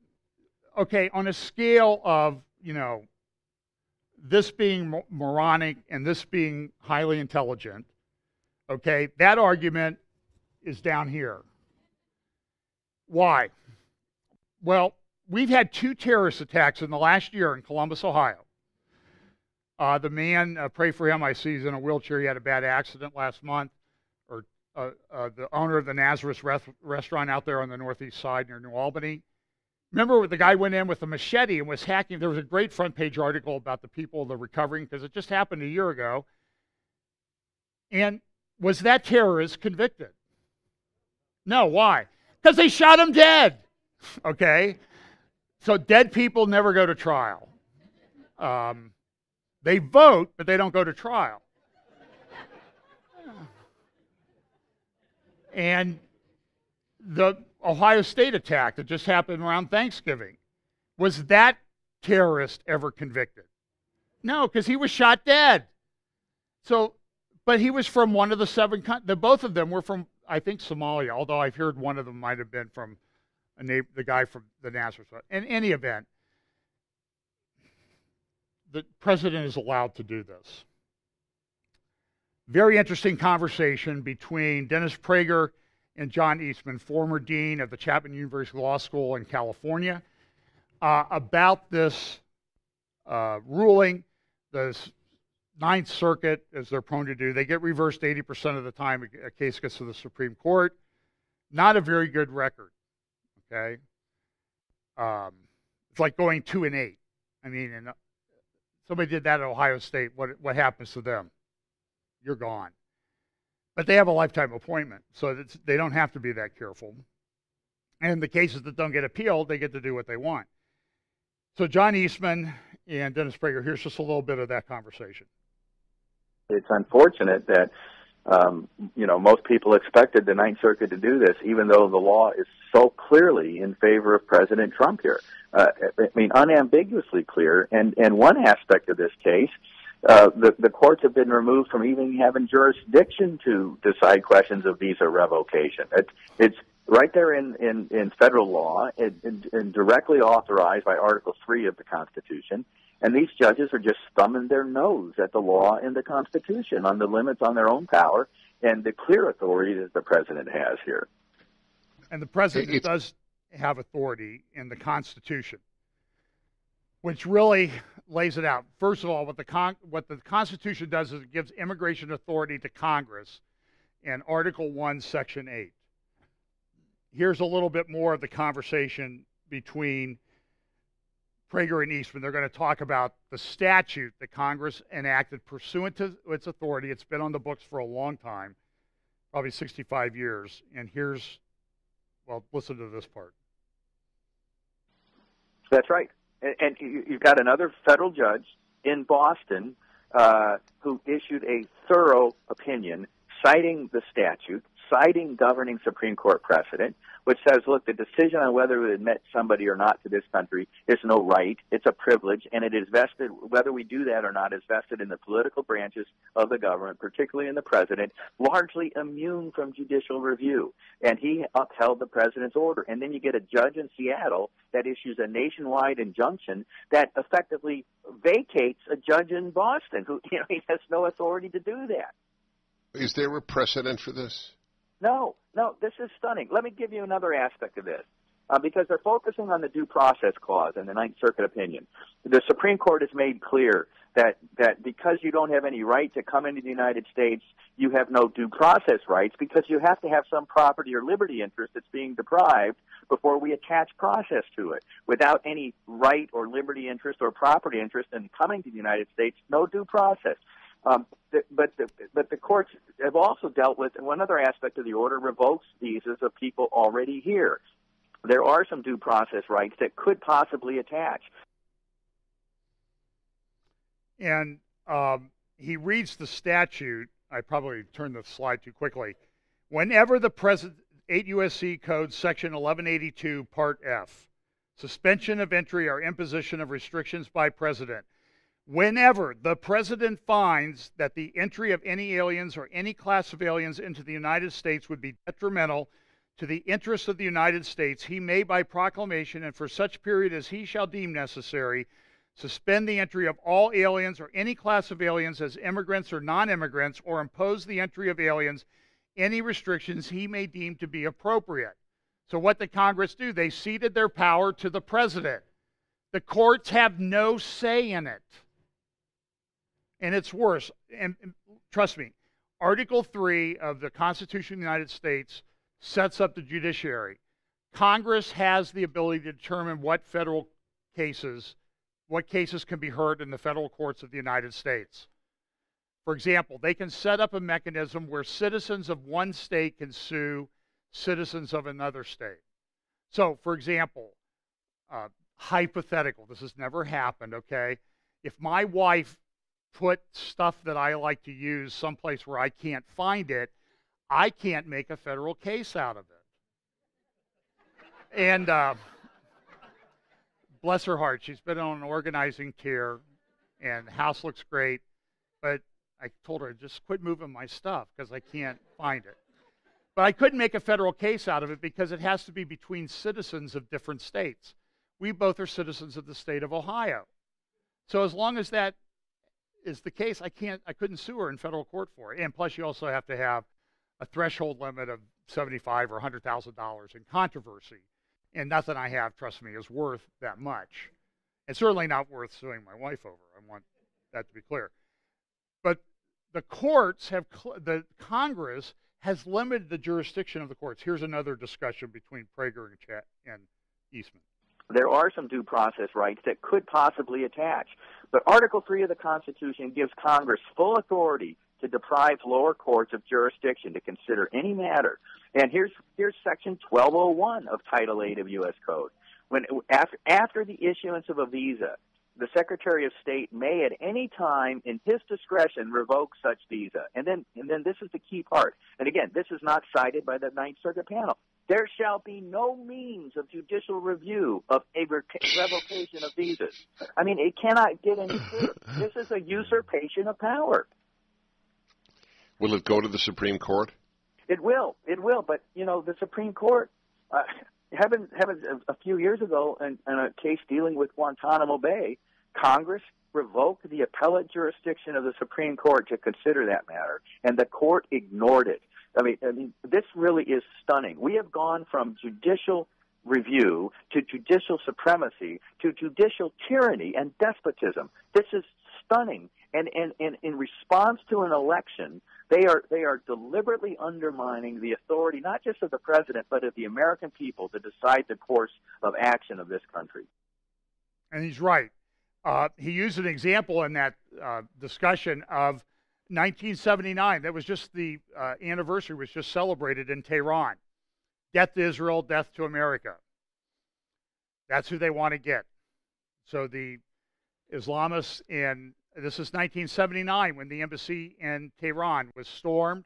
Okay, on a scale of, this being moronic and this being highly intelligent, okay, that argument is down here. Why? Well, we've had 2 terrorist attacks in the last year in Columbus, Ohio. The man, pray for him, I see he's in a wheelchair. He had a bad accident last month. Or the owner of the Nazareth restaurant out there on the northeast side near New Albany. Remember the guy went in with a machete and was hacking. There was a great front page article about the people that are recovering because it just happened a year ago. And was that terrorist convicted? No, why? Because they shot him dead. Okay? So dead people never go to trial. They vote, but they don't go to trial. And the Ohio State attack that just happened around Thanksgiving, was that terrorist ever convicted? No, because he was shot dead. So, but he was from one of the 7 countries. Both of them were from, I think, Somalia, although I've heard one of them might have been from the guy from the Nazareth. In any event, the president is allowed to do this. Very interesting conversation between Dennis Prager and John Eastman, former dean of the Chapman University Law School in California, about this ruling. The Ninth Circuit, as they're prone to do, they get reversed 80% of the time a case gets to the Supreme Court. Not a very good record, okay? It's like going 2-8. I mean, and somebody did that at Ohio State. What happens to them? You're gone. But they have a lifetime appointment, so they don't have to be that careful. And the cases that don't get appealed, they get to do what they want. So John Eastman And Dennis Prager, here's just a little bit of that conversation. It's unfortunate that, most people expected the Ninth Circuit to do this, even though the law is so clearly in favor of President Trump here. Unambiguously clear. And one aspect of this case, the courts have been removed from even having jurisdiction to decide questions of visa revocation. It's right there in federal law and directly authorized by Article 3 of the Constitution. And these judges are just thumbing their nose at the law and the Constitution on the limits on their own power and the clear authority that the president has here. And the president does have authority in the Constitution, which really lays it out. First of all, what the Constitution does is it gives immigration authority to Congress in Article 1, Section 8. Here's a little bit more of the conversation between Prager and Eastman. They're going to talk about the statute that Congress enacted pursuant to its authority. It's been on the books for a long time, probably 65 years. And listen to this part. That's right. And you've got another federal judge in Boston who issued a thorough opinion citing the statute, citing governing Supreme Court precedent, which says, look, the decision on whether we admit somebody or not to this country is no right. It's a privilege, and it is vested, whether we do that or not, is vested in the political branches of the government, particularly in the president, largely immune from judicial review. And he upheld the president's order. And then you get a judge in Seattle that issues a nationwide injunction that effectively vacates a judge in Boston who, he has no authority to do that. Is there a precedent for this? No, this is stunning. Let me give you another aspect of this, because they're focusing on the due process clause in the Ninth Circuit opinion. The Supreme Court has made clear that because you don't have any right to come into the United States, you have no due process rights because you have to have some property or liberty interest that's being deprived before we attach process to it. Without any right or liberty interest or property interest in coming to the United States, no due process. But the courts have also dealt with, and one other aspect of the order revokes visas of people already here. There are some due process rights that could possibly attach. And he reads the statute. I probably turned the slide too quickly. Whenever the President, 8 U.S.C. Code, Section 1182, Part F, suspension of entry or imposition of restrictions by President. Whenever the President finds that the entry of any aliens or any class of aliens into the United States would be detrimental to the interests of the United States, he may, by proclamation and for such period as he shall deem necessary, suspend the entry of all aliens or any class of aliens as immigrants or non-immigrants, or impose the entry of aliens any restrictions he may deem to be appropriate. So what did Congress do? They ceded their power to the President. The courts have no say in it. And it's worse. And trust me, Article 3 of the Constitution of the United States sets up the judiciary. Congress has the ability to determine what cases can be heard in the federal courts of the United States. For example, they can set up a mechanism where citizens of one state can sue citizens of another state. So, for example, hypothetical, this has never happened, okay? If my wife put stuff that I like to use someplace where I can't find it, I can't make a federal case out of it. And bless her heart, she's been on an organizing tear, and the house looks great, but I told her, just quit moving my stuff because I can't find it. But I couldn't make a federal case out of it because it has to be between citizens of different states. We both are citizens of the state of Ohio. So as long as that is the case, I couldn't sue her in federal court for it. And plus, you also have to have a threshold limit of $75,000 or $100,000 in controversy. And nothing I have, trust me, is worth that much. And certainly not worth suing my wife over. I want that to be clear. But the courts the Congress has limited the jurisdiction of the courts. Here's another discussion between Prager and Eastman. There are some due process rights that could possibly attach. But Article 3 of the Constitution gives Congress full authority to deprive lower courts of jurisdiction to consider any matter. And here's Section 1201 of Title 8 of U.S. Code. After the issuance of a visa, the Secretary of State may at any time in his discretion revoke such visa. And then this is the key part. And again, this is not cited by the Ninth Circuit panel. There shall be no means of judicial review of a revocation of visas. I mean, it cannot get any clearer. This is a usurpation of power. Will it go to the Supreme Court? It will. But, the Supreme Court, having a few years ago in a case dealing with Guantanamo Bay, Congress revoked the appellate jurisdiction of the Supreme Court to consider that matter, and the court ignored it. I mean, this really is stunning. We have gone from judicial review to judicial supremacy to judicial tyranny and despotism. This is stunning. And in response to an election, they are deliberately undermining the authority not just of the president but of the American people to decide the course of action of this country. And he's right. He used an example in that discussion of 1979. That was just the anniversary was just celebrated in Tehran. Death to Israel, death to America. That's who they want to get. So the Islamists this is 1979 when the embassy in Tehran was stormed,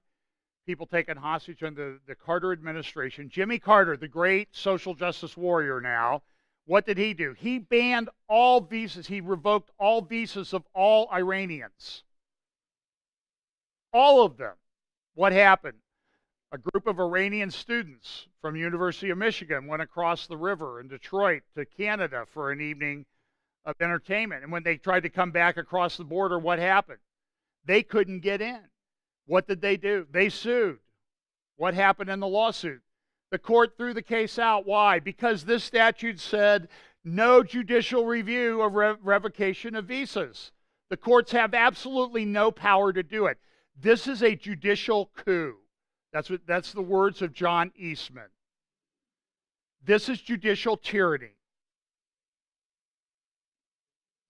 people taken hostage under the Carter administration. Jimmy Carter, the great social justice warrior now, what did he do? He banned all visas. He revoked all visas of all Iranians. All of them. What happened? A group of Iranian students from University of Michigan went across the river in Detroit to Canada for an evening of entertainment. And when they tried to come back across the border, what happened? They couldn't get in. What did they do? They sued. What happened in the lawsuit? The court threw the case out. Why? Because this statute said no judicial review of revocation of visas. The courts have absolutely no power to do it. This is a judicial coup. That's the words of John Eastman. This is judicial tyranny.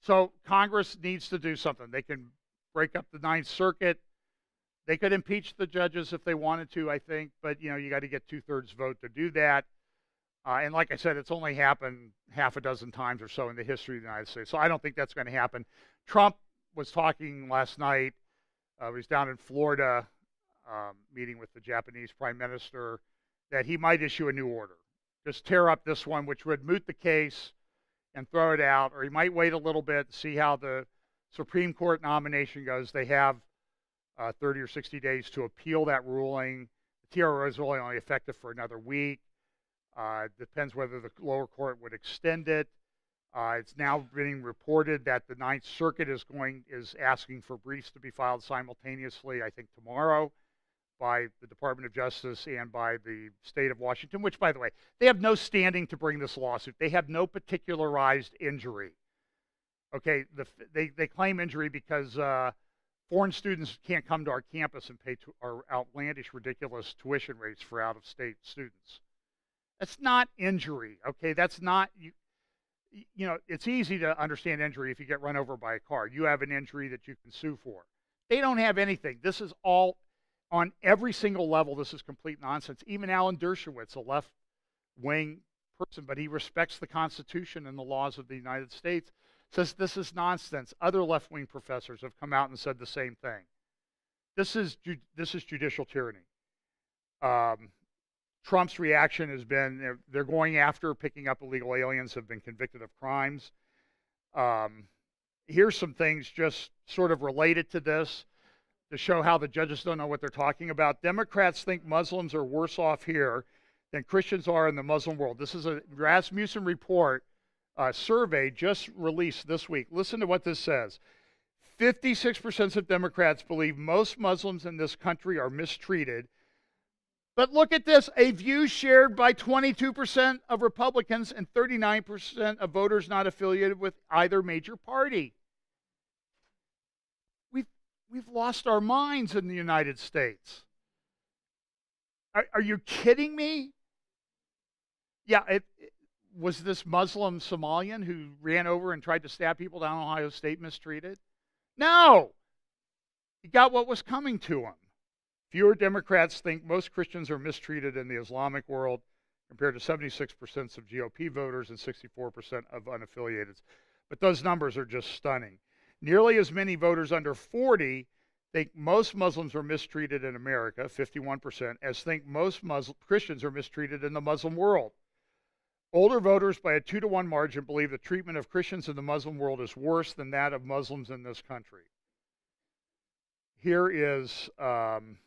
So Congress needs to do something. They can break up the Ninth Circuit. They could impeach the judges if they wanted to, I think, but you got to get 2/3 vote to do that. And like I said, it's only happened half a dozen times or so in the history of the United States. So I don't think that's going to happen. Trump was talking last night. He was down in Florida meeting with the Japanese Prime Minister that he might issue a new order. Just tear up this one, which would moot the case and throw it out, or he might wait a little bit to see how the Supreme Court nomination goes. They have 30 or 60 days to appeal that ruling. The TRO is really only effective for another week. Depends whether the lower court would extend it. It's now being reported that the Ninth Circuit is asking for briefs to be filed simultaneously, I think tomorrow, by the Department of Justice and by the state of Washington, which, by the way, they have no standing to bring this lawsuit. They have no particularized injury. Okay, they claim injury because foreign students can't come to our campus and pay our outlandish, ridiculous tuition rates for out-of-state students. That's not injury, okay? That's not, it's easy to understand injury if you get run over by a car. You have an injury that you can sue for. They don't have anything. This is all, on every single level, this is complete nonsense. Even Alan Dershowitz, a left-wing person, but he respects the Constitution and the laws of the United States, says this is nonsense. Other left-wing professors have come out and said the same thing. This is judicial tyranny. Trump's reaction has been they're going after picking up illegal aliens who have been convicted of crimes. Here's some things just sort of related to this to show how the judges don't know what they're talking about. Democrats think Muslims are worse off here than Christians are in the Muslim world. This is a Rasmussen report survey just released this week. Listen to what this says. 56% of Democrats believe most Muslims in this country are mistreated. But look at this, a view shared by 22% of Republicans and 39% of voters not affiliated with either major party. We've lost our minds in the United States. Are you kidding me? Yeah, was this Muslim Somalian who ran over and tried to stab people down in Ohio State mistreated? No. He got what was coming to him. Fewer Democrats think most Christians are mistreated in the Islamic world compared to 76% of GOP voters and 64% of unaffiliated. But those numbers are just stunning. Nearly as many voters under 40 think most Muslims are mistreated in America, 51%, as think most Christians are mistreated in the Muslim world. Older voters by a 2-to-1 margin believe the treatment of Christians in the Muslim world is worse than that of Muslims in this country. Here is, I'm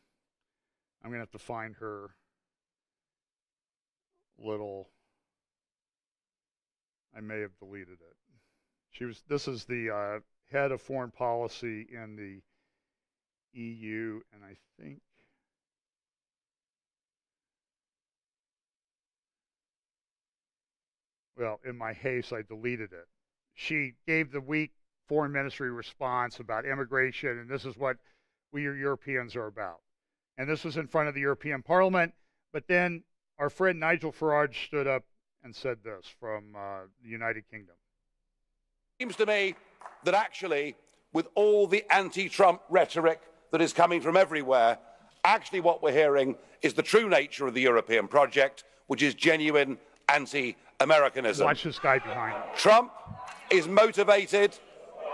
going to have to find her little, I may have deleted it. This is the head of foreign policy in the EU, and I think, well, in my haste, I deleted it. She gave the weak foreign ministry response about immigration, and this is what we Europeans are about. And this was in front of the European Parliament, but then our friend Nigel Farage stood up and said this from the United Kingdom. Seems to me that actually, with all the anti-Trump rhetoric that is coming from everywhere, actually what we're hearing is the true nature of the European project, which is genuine anti-Americanism. Watch this guy behind him. Trump is motivated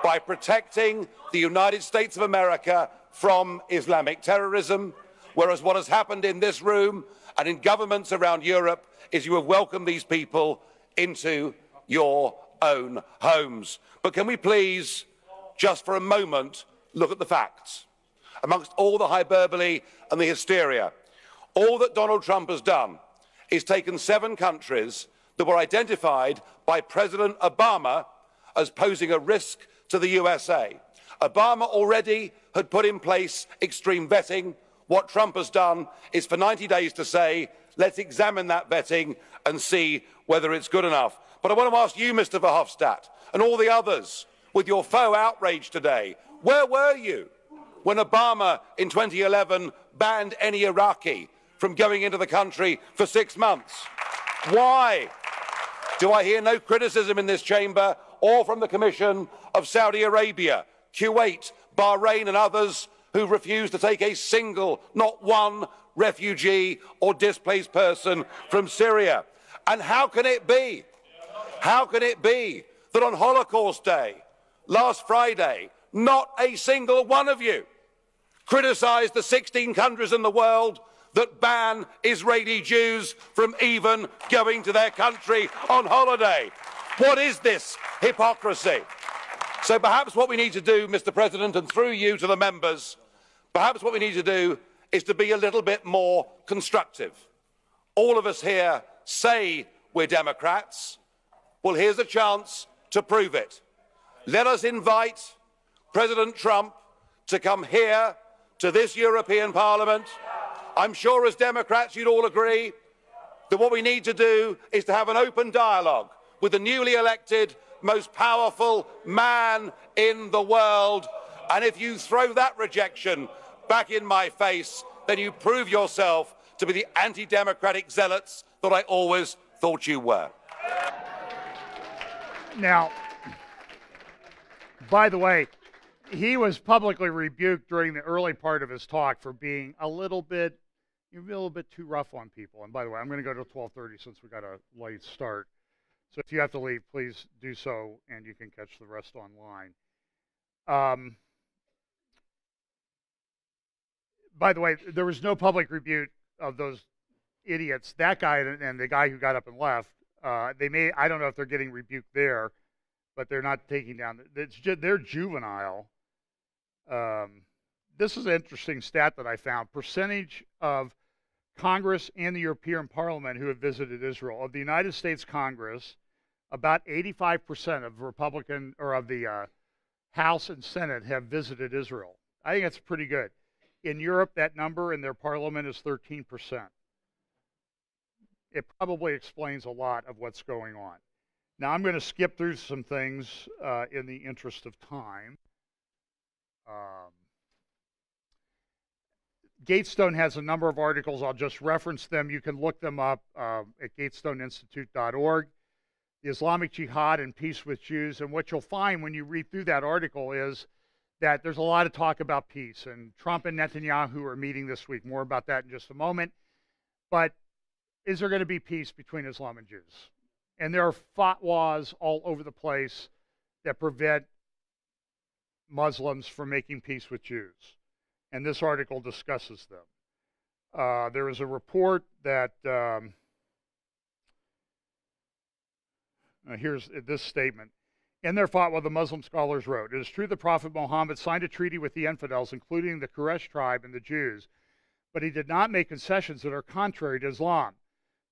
by protecting the United States of America from Islamic terrorism, whereas what has happened in this room and in governments around Europe is you have welcomed these people into your own homes. But can we please, just for a moment, look at the facts? Amongst all the hyperbole and the hysteria, all that Donald Trump has done is taken 7 countries that were identified by President Obama as posing a risk to the USA. Obama already had put in place extreme vetting. What Trump has done is for 90 days to say, let's examine that vetting and see whether it's good enough. But I want to ask you, Mr. Verhofstadt, and all the others, with your faux outrage today, where were you when Obama in 2011 banned any Iraqi from going into the country for 6 months? Why do I hear no criticism in this chamber or from the Commission of Saudi Arabia, Kuwait, Bahrain and others who refuse to take a single, not one, refugee or displaced person from Syria? And how can it be that on Holocaust Day, last Friday, not a single one of you criticised the 16 countries in the world that ban Israeli Jews from even going to their country on holiday? What is this hypocrisy? So perhaps what we need to do, Mr. President, and through you to the members, perhaps what we need to do is to be a little bit more constructive. All of us here say we're Democrats. Well, here's a chance to prove it. Let us invite President Trump to come here to this European Parliament. I'm sure as Democrats you'd all agree that what we need to do is to have an open dialogue with the newly elected, most powerful man in the world. And if you throw that rejection back in my face, then you prove yourself to be the anti-democratic zealots that I always thought you were. Now, by the way, he was publicly rebuked during the early part of his talk for being a little bit too rough on people. And by the way, I'm going to go to 12:30 since we got a late start. So if you have to leave, please do so, and you can catch the rest online. By the way, there was no public rebuke of those idiots. That guy and the guy who got up and left, I don't know if they're getting rebuked there, but they're not taking down. They're juvenile. This is an interesting stat that I found. Percentage of Congress and the European Parliament who have visited Israel. Of the United States Congress, about 85% of Republican or of the House and Senate have visited Israel. I think that's pretty good. In Europe, that number in their parliament is 13%. It probably explains a lot of what's going on. Now, I'm going to skip through some things in the interest of time. Gatestone has a number of articles. I'll just reference them. You can look them up at gatestoneinstitute.org. The Islamic Jihad and Peace with Jews. And what you'll find when you read through that article is that there's a lot of talk about peace. And Trump and Netanyahu are meeting this week. More about that in just a moment. But is there going to be peace between Islam and Jews? And there are fatwas all over the place that prevent Muslims from making peace with Jews. And this article discusses them. There is a report that, here's this statement. In their fatwa, the Muslim scholars wrote, "It is true the Prophet Muhammad signed a treaty with the infidels, including the Quraysh tribe and the Jews, but he did not make concessions that are contrary to Islam.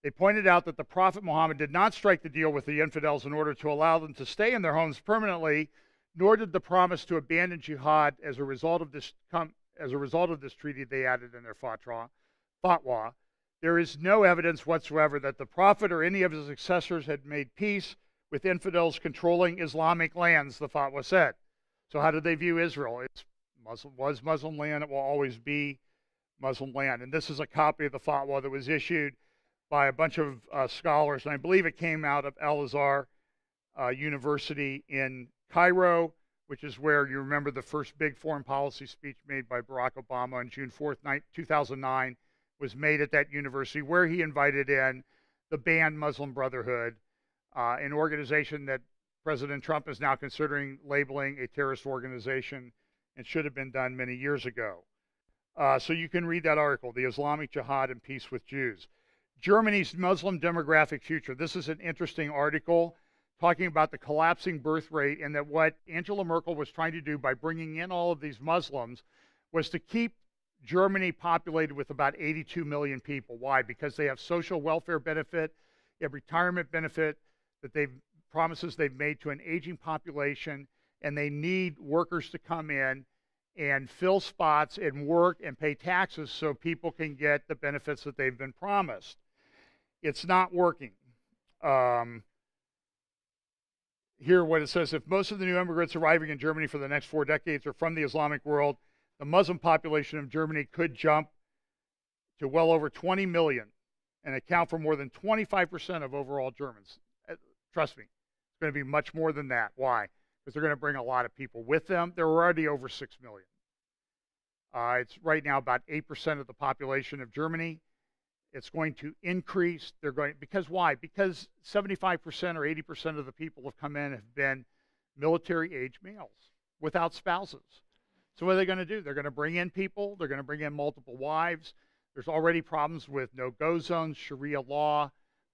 They pointed out that the Prophet Muhammad did not strike the deal with the infidels in order to allow them to stay in their homes permanently, nor did the promise to abandon jihad as a result of this treaty they added in their fatwa. There is no evidence whatsoever that the Prophet or any of his successors had made peace with infidels controlling Islamic lands," the fatwa said. So how did they view Israel? It was Muslim land. It will always be Muslim land. And this is a copy of the fatwa that was issued by a bunch of scholars, and I believe it came out of Al-Azhar University in Cairo, which is where you remember the first big foreign policy speech made by Barack Obama on June 4th, 2009, was made at that university, where he invited in the banned Muslim Brotherhood, an organization that President Trump is now considering labeling a terrorist organization and should have been done many years ago. So you can read that article, The Islamic Jihad and Peace with Jews. Germany's Muslim demographic future. This is an interesting article talking about the collapsing birth rate, and that what Angela Merkel was trying to do by bringing in all of these Muslims was to keep Germany populated with about 82 million people. Why? Because they have social welfare benefit, they have retirement benefit, that promises they've made to an aging population, and they need workers to come in and fill spots and work and pay taxes so people can get the benefits that they've been promised. It's not working. Here what it says: if most of the new immigrants arriving in Germany for the next 4 decades are from the Islamic world, the Muslim population of Germany could jump to well over 20 million and account for more than 25% of overall Germans. Trust me, it's going to be much more than that. Why? Because they're going to bring a lot of people with them. They're already over 6 million. It's right now about 8% of the population of Germany. It's going to increase. Because why? Because 75% or 80% of the people who have come in have been military-age males without spouses. So what are they going to do? They're going to bring in people. They're going to bring in multiple wives. There's already problems with no-go zones, Sharia law,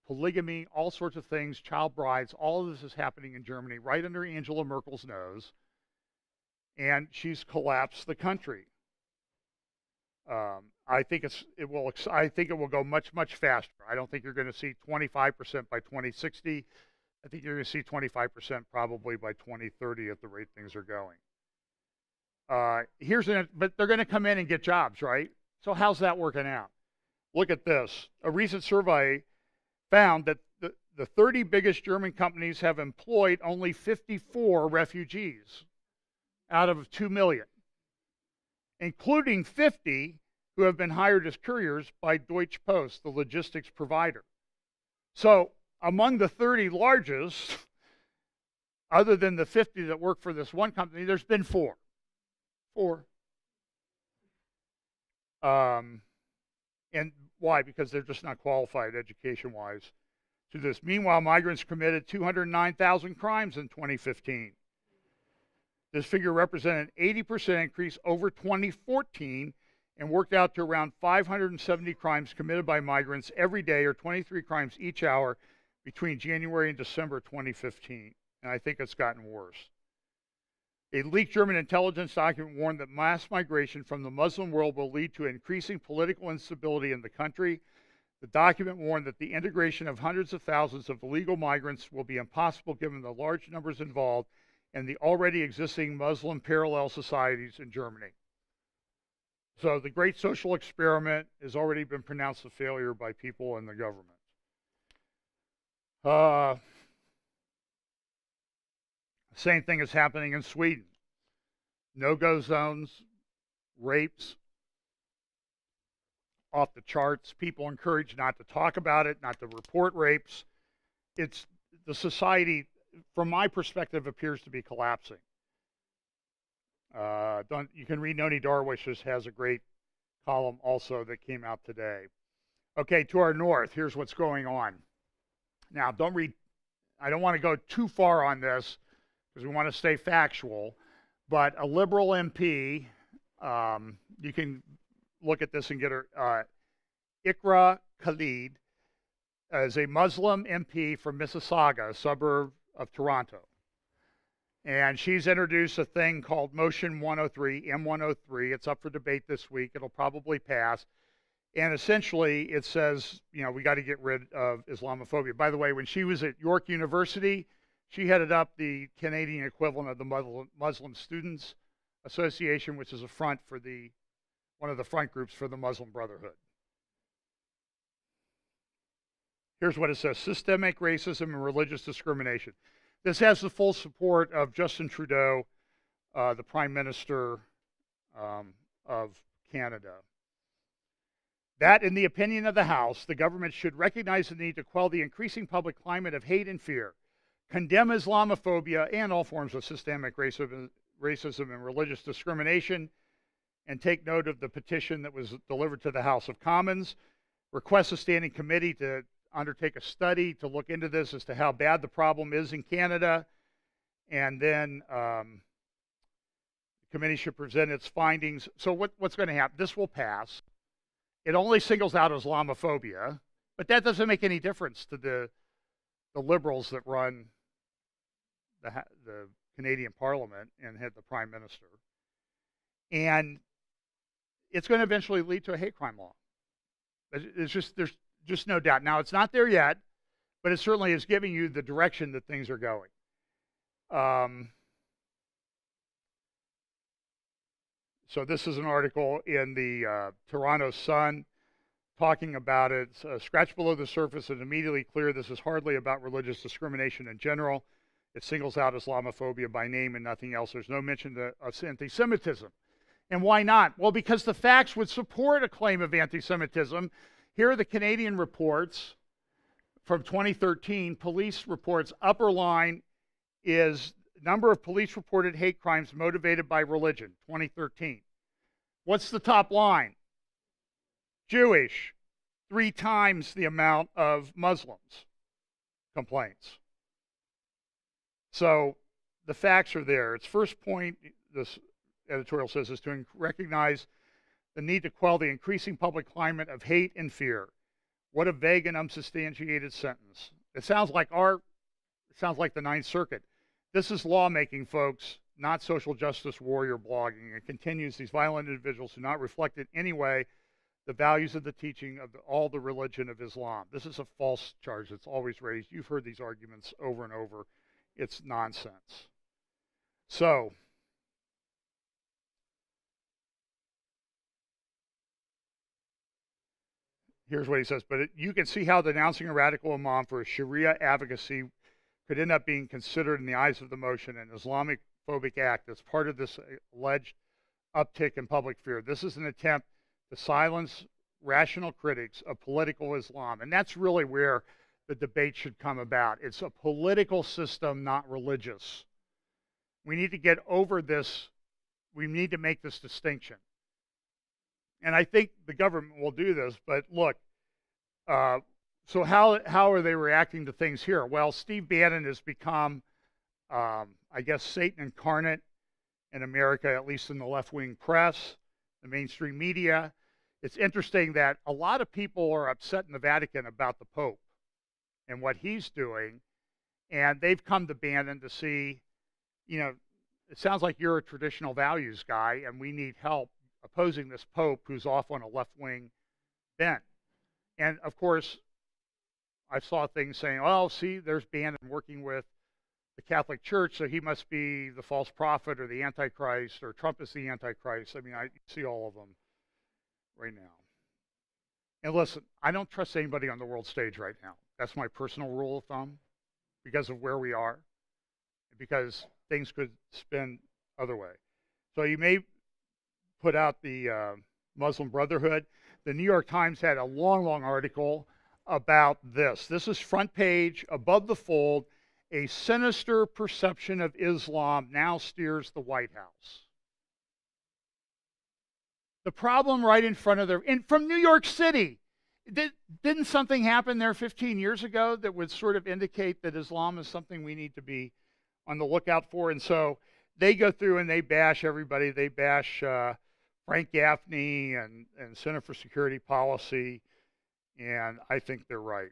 polygamy, all sorts of things, child brides. All of this is happening in Germany right under Angela Merkel's nose, and she's collapsed the country. I think it will go much, much faster. I don't think you're going to see 25% by 2060. I think you're going to see 25% probably by 2030 at the rate things are going. But they're going to come in and get jobs, right? So how's that working out? Look at this. A recent survey found that the 30 biggest German companies have employed only 54 refugees out of 2 million, including 50 who have been hired as couriers by Deutsche Post, the logistics provider. So among the 30 largest, other than the 50 that work for this one company, there's been 4. And why? Because they're just not qualified education-wise to this. Meanwhile, migrants committed 209,000 crimes in 2015. This figure represented an 80% increase over 2014 and worked out to around 570 crimes committed by migrants every day, or 23 crimes each hour, between January and December 2015. And I think it's gotten worse. A leaked German intelligence document warned that mass migration from the Muslim world will lead to increasing political instability in the country. The document warned that the integration of hundreds of thousands of illegal migrants will be impossible given the large numbers involved and the already existing Muslim parallel societies in Germany. So the great social experiment has already been pronounced a failure by people in the government. Same thing is happening in Sweden. No-go zones, rapes, off the charts. People encouraged not to talk about it, not to report rapes. It's the society, from my perspective, appears to be collapsing. You can read Noni Darwish's has a great column also that came out today. Okay, to our north, here's what's going on. Now, I don't want to go too far on this because we want to stay factual, but a liberal MP, you can look at this and get her, Iqra Khalid, is a Muslim MP from Mississauga, a suburb of Toronto. And she's introduced a thing called Motion 103, M103. It's up for debate this week. It'll probably pass. And essentially, it says, you know, we got to get rid of Islamophobia. By the way, when she was at York University, she headed up the Canadian equivalent of the Muslim Students Association, which is a front for one of the front groups for the Muslim Brotherhood. Here's what it says: systemic racism and religious discrimination. This has the full support of Justin Trudeau, the Prime Minister of Canada. That, in the opinion of the House, the government should recognize the need to quell the increasing public climate of hate and fear, condemn Islamophobia and all forms of systemic racism and religious discrimination, and take note of the petition that was delivered to the House of Commons, request a standing committee to undertake a study to look into this as to how bad the problem is in Canada, and then the committee should present its findings. So what's going to happen? This will pass. It only singles out Islamophobia, but that doesn't make any difference to the liberals that run the Canadian Parliament and head the Prime Minister. And it's going to eventually lead to a hate crime law. There's just no doubt. Now, it's not there yet, but it certainly is giving you the direction that things are going. So this is an article in the Toronto Sun talking about it. Scratch below the surface and immediately clear this is hardly about religious discrimination in general. It singles out Islamophobia by name and nothing else. There's no mention of anti-Semitism. And why not? Well, because the facts would support a claim of anti-Semitism. Here are the Canadian reports from 2013. Police reports, upper line is number of police reported hate crimes motivated by religion, 2013. What's the top line? Jewish, 3 times the amount of Muslims complaints. So the facts are there. Its first point, this editorial says, is to recognize the need to quell the increasing public climate of hate and fear. What a vague and unsubstantiated sentence. It sounds like the Ninth Circuit. This is lawmaking, folks, not social justice warrior blogging. It continues, these violent individuals do not reflect in any way the values of the teaching of all the religion of Islam. This is a false charge that's always raised. You've heard these arguments over and over. It's nonsense. So, here's what he says. But you can see how denouncing a radical imam for Sharia advocacy could end up being considered in the eyes of the motion an Islamophobic act as part of this alleged uptick in public fear. This is an attempt to silence rational critics of political Islam. And that's really where the debate should come about. It's a political system, not religious. We need to get over this. We need to make this distinction. And I think the government will do this, but look, so how are they reacting to things here? Well, Steve Bannon has become, I guess, Satan incarnate in America, at least in the left-wing press, the mainstream media. It's interesting that a lot of people are upset in the Vatican about the Pope and what he's doing, and they've come to Bannon to see, you know, it sounds like you're a traditional values guy, and we need help opposing this Pope who's off on a left-wing bent. And, of course, I saw things saying, oh, see, there's Bannon working with the Catholic Church, so he must be the false prophet or the Antichrist, or Trump is the Antichrist. I mean, I see all of them right now. And listen, I don't trust anybody on the world stage right now. That's my personal rule of thumb because of where we are, because things could spin other way. So you may put out the Muslim Brotherhood. The New York Times had a long, long article about this. This is front page, above the fold. A sinister perception of Islam now steers the White House. The problem right in front of their, from New York City. Didn't something happen there 15 years ago that would sort of indicate that Islam is something we need to be on the lookout for. And so they go through and they bash everybody. They bash Frank Gaffney and Center for Security Policy, and I think they're right.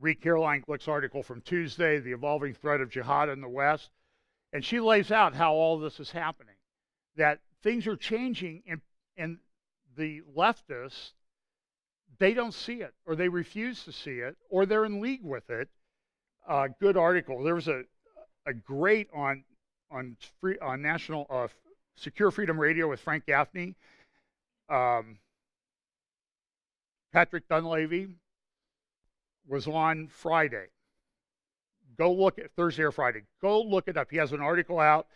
Read Caroline Glick's article from Tuesday, The Evolving Threat of Jihad in the West, and she lays out how all this is happening, that things are changing, and the leftists, they don't see it, or they refuse to see it, or they're in league with it. Good article. There was a great on National Secure Freedom Radio with Frank Gaffney. Patrick Dunleavy was on Friday. Go look at Thursday or Friday. Go look it up. He has an article out,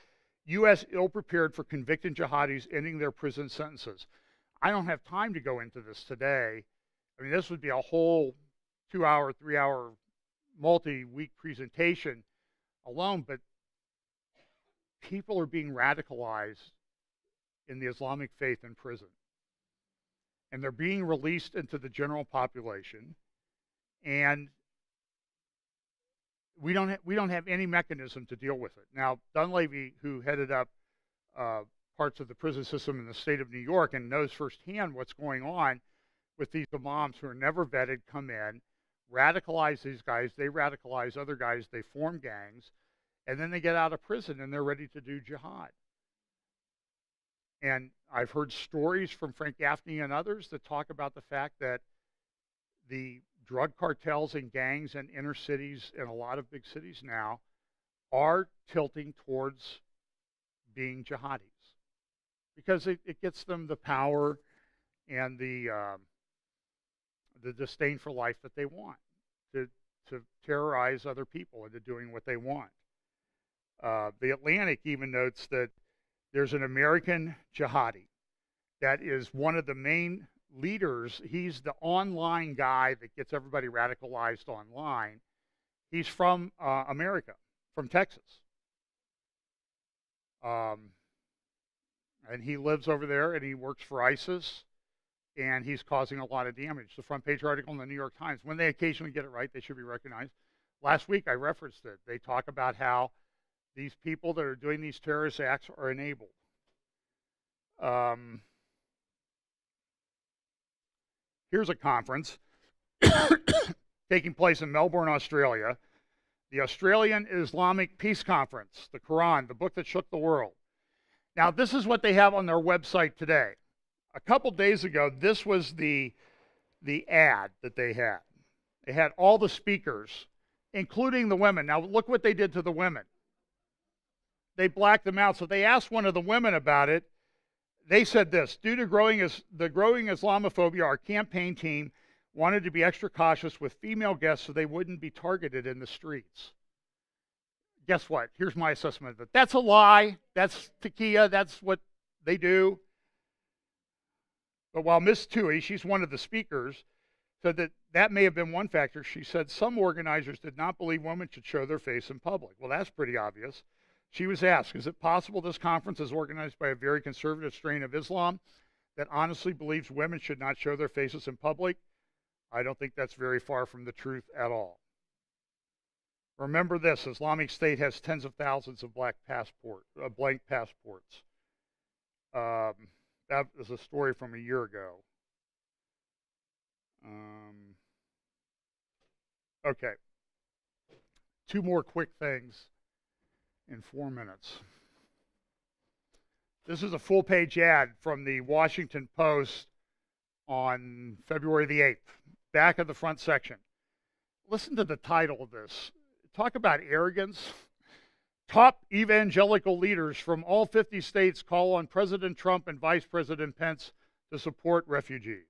U.S. ill-prepared for convicted jihadis ending their prison sentences. I don't have time to go into this today. I mean, this would be a whole 2-hour, 3-hour, multi-week presentation alone, but people are being radicalized in the Islamic faith in prison. And they're being released into the general population. And we don't have any mechanism to deal with it. Now, Dunleavy, who headed up parts of the prison system in the state of New York and knows firsthand what's going on with these imams who are never vetted, come in, radicalize these guys, they radicalize other guys, they form gangs, and then they get out of prison and they're ready to do jihad. And I've heard stories from Frank Gaffney and others that talk about the fact that the drug cartels and gangs in inner cities and a lot of big cities now are tilting towards being jihadis because it gets them the power and the disdain for life that they want to terrorize other people into doing what they want. The Atlantic even notes that there's an American jihadi that is one of the main leaders. He's the online guy that gets everybody radicalized online. He's from America, from Texas. And he lives over there and he works for ISIS, and he's causing a lot of damage. The front page article in the New York Times, when they occasionally get it right, they should be recognized. Last week I referenced it. They talk about how these people that are doing these terrorist acts are enabled. Here's a conference taking place in Melbourne, Australia. The Australian Islamic Peace Conference, the Quran, the book that shook the world. Now, this is what they have on their website today. A couple days ago, this was the ad that they had. They had all the speakers, including the women. Now, look what they did to the women. They blacked them out. So they asked one of the women about it. They said this: due to the growing Islamophobia, our campaign team wanted to be extra cautious with female guests so they wouldn't be targeted in the streets. Guess what? Here's my assessment of it. That's a lie. That's Takia. That's what they do. But while Miss Tui, she's one of the speakers, said that may have been one factor, she said some organizers did not believe women should show their face in public. Well, that's pretty obvious. She was asked, is it possible this conference is organized by a very conservative strain of Islam that honestly believes women should not show their faces in public? I don't think that's very far from the truth at all. Remember this: Islamic State has tens of thousands of blank passports. That was a story from a year ago. Okay. 2 more quick things in 4 minutes. This is a full-page ad from the Washington Post on February the 8th. Back of the front section. Listen to the title of this. Talk about arrogance. Top evangelical leaders from all 50 states call on President Trump and Vice President Pence to support refugees.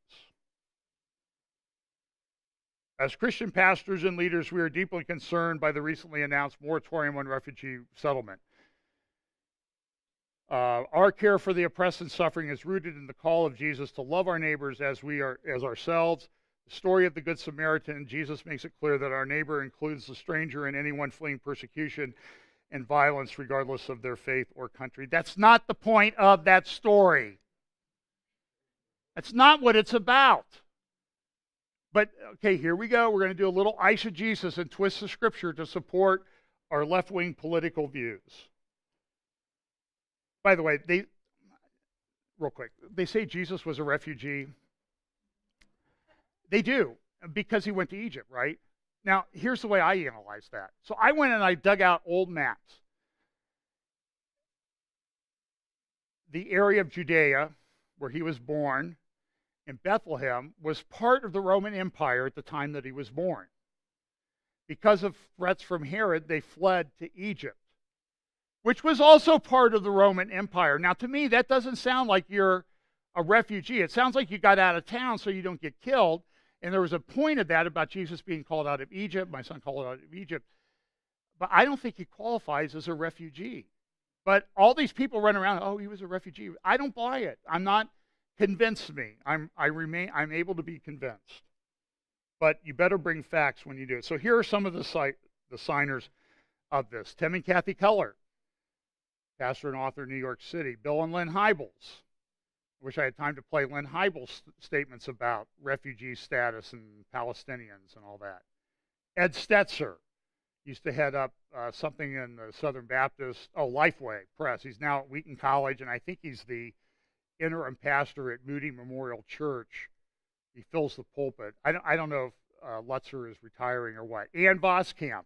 As Christian pastors and leaders, we are deeply concerned by the recently announced moratorium on refugee settlement. Our care for the oppressed and suffering is rooted in the call of Jesus to love our neighbors as ourselves. The story of the Good Samaritan, Jesus makes it clear that our neighbor includes the stranger and anyone fleeing persecution and violence regardless of their faith or country. That's not the point of that story. That's not what it's about. But, okay, here we go. We're going to do a little eisegesis and twist the scripture to support are left-wing political views. By the way, real quick, they say Jesus was a refugee. They do, because he went to Egypt, right? Now, here's the way I analyze that. So I went and I dug out old maps. The area of Judea where he was born in Bethlehem was part of the Roman Empire at the time that he was born. Because of threats from Herod, they fled to Egypt, which was also part of the Roman Empire. Now, to me, that doesn't sound like you're a refugee. It sounds like you got out of town so you don't get killed. And there was a point of that about Jesus being called out of Egypt. My son called out of Egypt. But I don't think he qualifies as a refugee. But all these people run around, oh, he was a refugee. I don't buy it. I'm not convinced me. I'm able to be convinced. But you better bring facts when you do it. So here are some of the signers of this. Tim and Kathy Keller, pastor and author in New York City. Bill and Lynn Hybels. I wish I had time to play Lynn Hybels' statements about refugee status and Palestinians and all that. Ed Stetzer used to head up something in the Southern Baptist, Lifeway Press. He's now at Wheaton College, and I think he's the interim pastor at Moody Memorial Church. He fills the pulpit. I don't know if Lutzer is retiring or what. Ann Voskamp.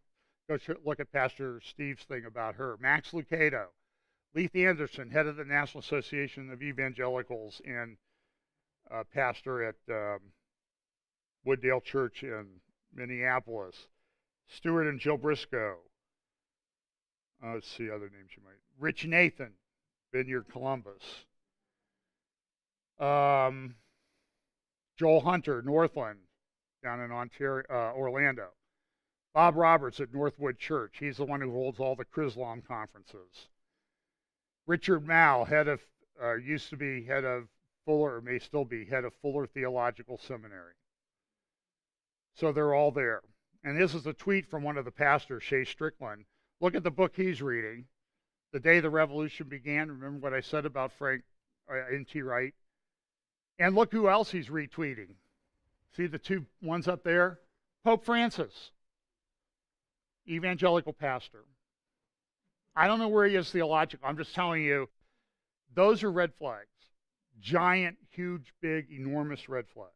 Go look at Pastor Steve's thing about her. Max Lucado. Leith Anderson, head of the National Association of Evangelicals and pastor at Wooddale Church in Minneapolis. Stuart and Jill Briscoe. Let's see other names you might. Rich Nathan, Vineyard Columbus. Joel Hunter, Northland, down in Orlando. Bob Roberts at Northwood Church. He's the one who holds all the Chrislam conferences. Richard Mao, used to be head of Fuller, or may still be head of Fuller Theological Seminary. So they're all there. And this is a tweet from one of the pastors, Shay Strickland. Look at the book he's reading. The Day the Revolution Began. Remember what I said about Frank N.T. Wright? And look who else he's retweeting. See the two ones up there? Pope Francis, evangelical pastor. I don't know where he is theologically. I'm just telling you, those are red flags. Giant, huge, big, enormous red flags.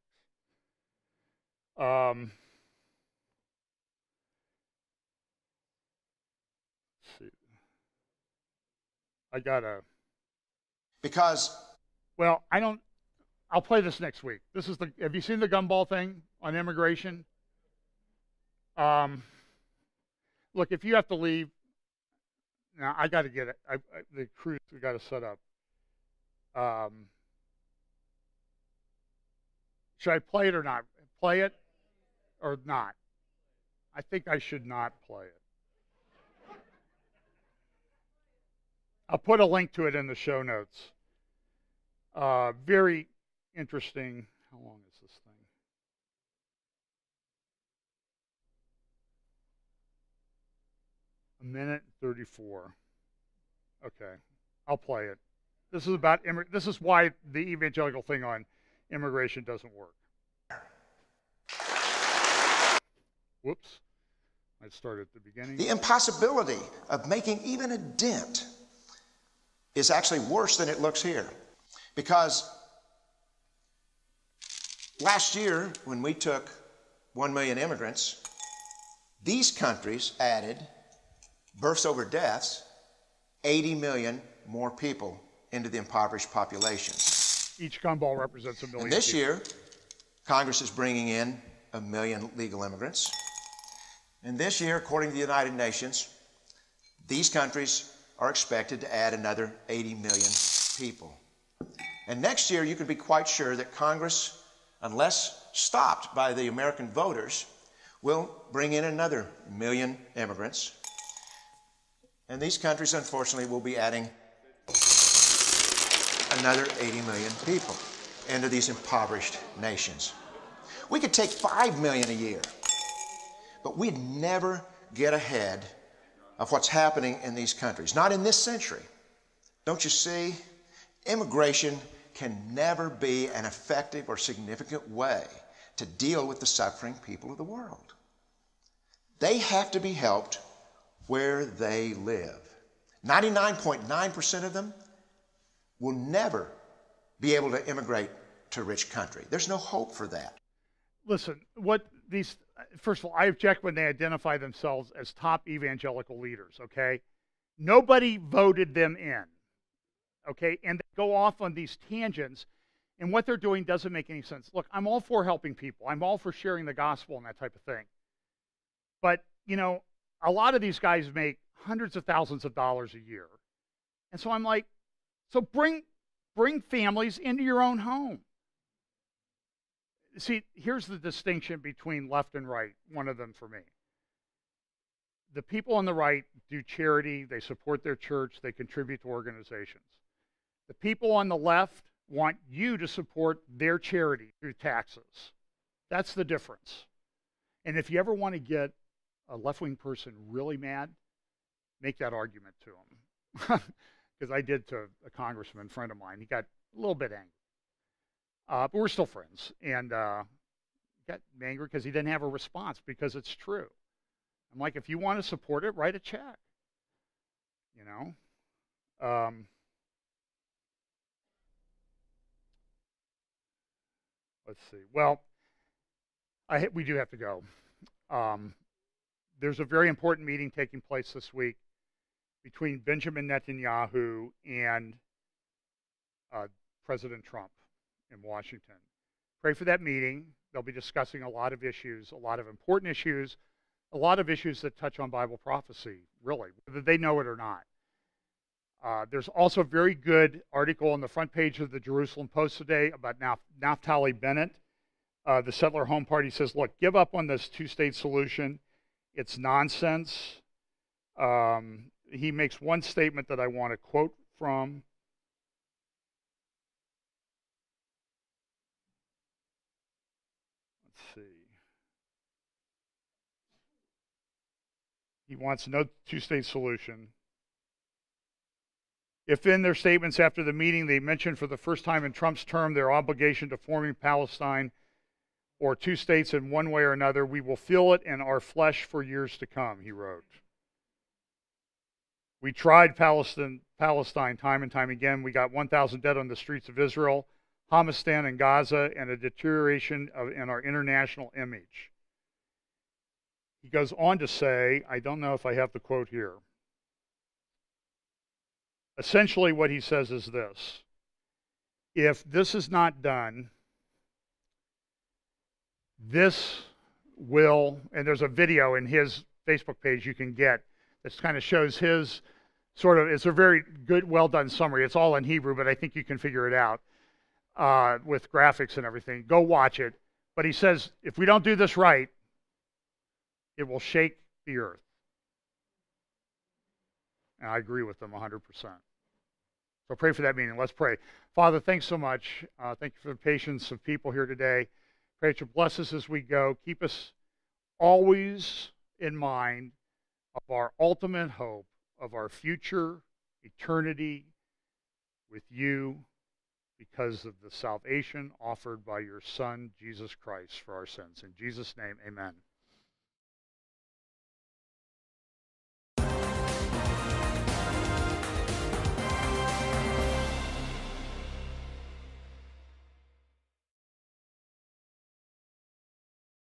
Let's see. Well, I'll play this next week. Have you seen the gumball thing on immigration? Look, if you have to leave, now I got to get it. The cruise we got to set up. Should I play it or not? Play it or not? I think I should not play it. I'll put a link to it in the show notes. Very interesting. How long is this thing? A minute 34. Okay, I'll play it. This is why the evangelical thing on immigration doesn't work. Whoops. I'd start at the beginning. The impossibility of making even a dent is actually worse than it looks here. Because last year, when we took 1 million immigrants, these countries added, births over deaths, 80 million more people into the impoverished populations. Each gumball represents a million. And this year, Congress is bringing in 1 million legal immigrants. And this year, according to the United Nations, these countries are expected to add another 80 million people. And next year, you can be quite sure that Congress, unless stopped by the American voters, will bring in another 1 million immigrants. And these countries, unfortunately, will be adding another 80 million people into these impoverished nations. We could take 5 million a year, but we'd never get ahead of what's happening in these countries. Not in this century. Don't you see? Immigration can never be an effective or significant way to deal with the suffering people of the world. They have to be helped where they live. 99.9% of them will never be able to immigrate to a rich country. There's no hope for that. Listen, first of all, I object when they identify themselves as top evangelical leaders, okay? Nobody voted them in, okay? And they go off on these tangents, and what they're doing doesn't make any sense. Look, I'm all for helping people. I'm all for sharing the gospel and that type of thing. But, you know, a lot of these guys make hundreds of thousands of dollars a year. And so I'm like, so bring families into your own home. See, here's the distinction between left and right, one of them for me. The people on the right do charity, they support their church, they contribute to organizations. The people on the left want you to support their charity through taxes. That's the difference. And if you ever want to get a left-wing person really mad, make that argument to him. Because I did to a congressman friend of mine. He got a little bit angry. But we're still friends. And got angry because he didn't have a response, because it's true. I'm like, if you want to support it, write a check. You know? Let's see. Well, we do have to go. There's a very important meeting taking place this week between Benjamin Netanyahu and President Trump in Washington. Pray for that meeting. They'll be discussing a lot of issues, a lot of important issues, a lot of issues that touch on Bible prophecy, really, whether they know it or not. There's also a very good article on the front page of the Jerusalem Post today about Naftali Bennett. The Settler Home Party says, look, give up on this two-state solution. It's nonsense. He makes one statement that I want to quote from. Let's see. He wants no two-state solution. If in their statements after the meeting they mentioned for the first time in Trump's term their obligation to forming Palestine or two states in one way or another, we will feel it in our flesh for years to come, he wrote. We tried Palestine time and time again. We got 1,000 dead on the streets of Israel, Hamastan and Gaza, and a deterioration in our international image. He goes on to say, I don't know if I have the quote here. Essentially what he says is this: if this is not done, this will, and there's a video in his Facebook page you can get that kind of shows his sort of, it's a very good, well done summary. It's all in Hebrew, but I think you can figure it out with graphics and everything. Go watch it. But he says, if we don't do this right, it will shake the earth. And I agree with them 100%. So pray for that meeting. Let's pray. Father, thanks so much. Thank you for the patience of people here today. Pray that you bless us as we go. Keep us always in mind of our ultimate hope, of our future eternity with you because of the salvation offered by your Son, Jesus Christ, for our sins. In Jesus' name, amen.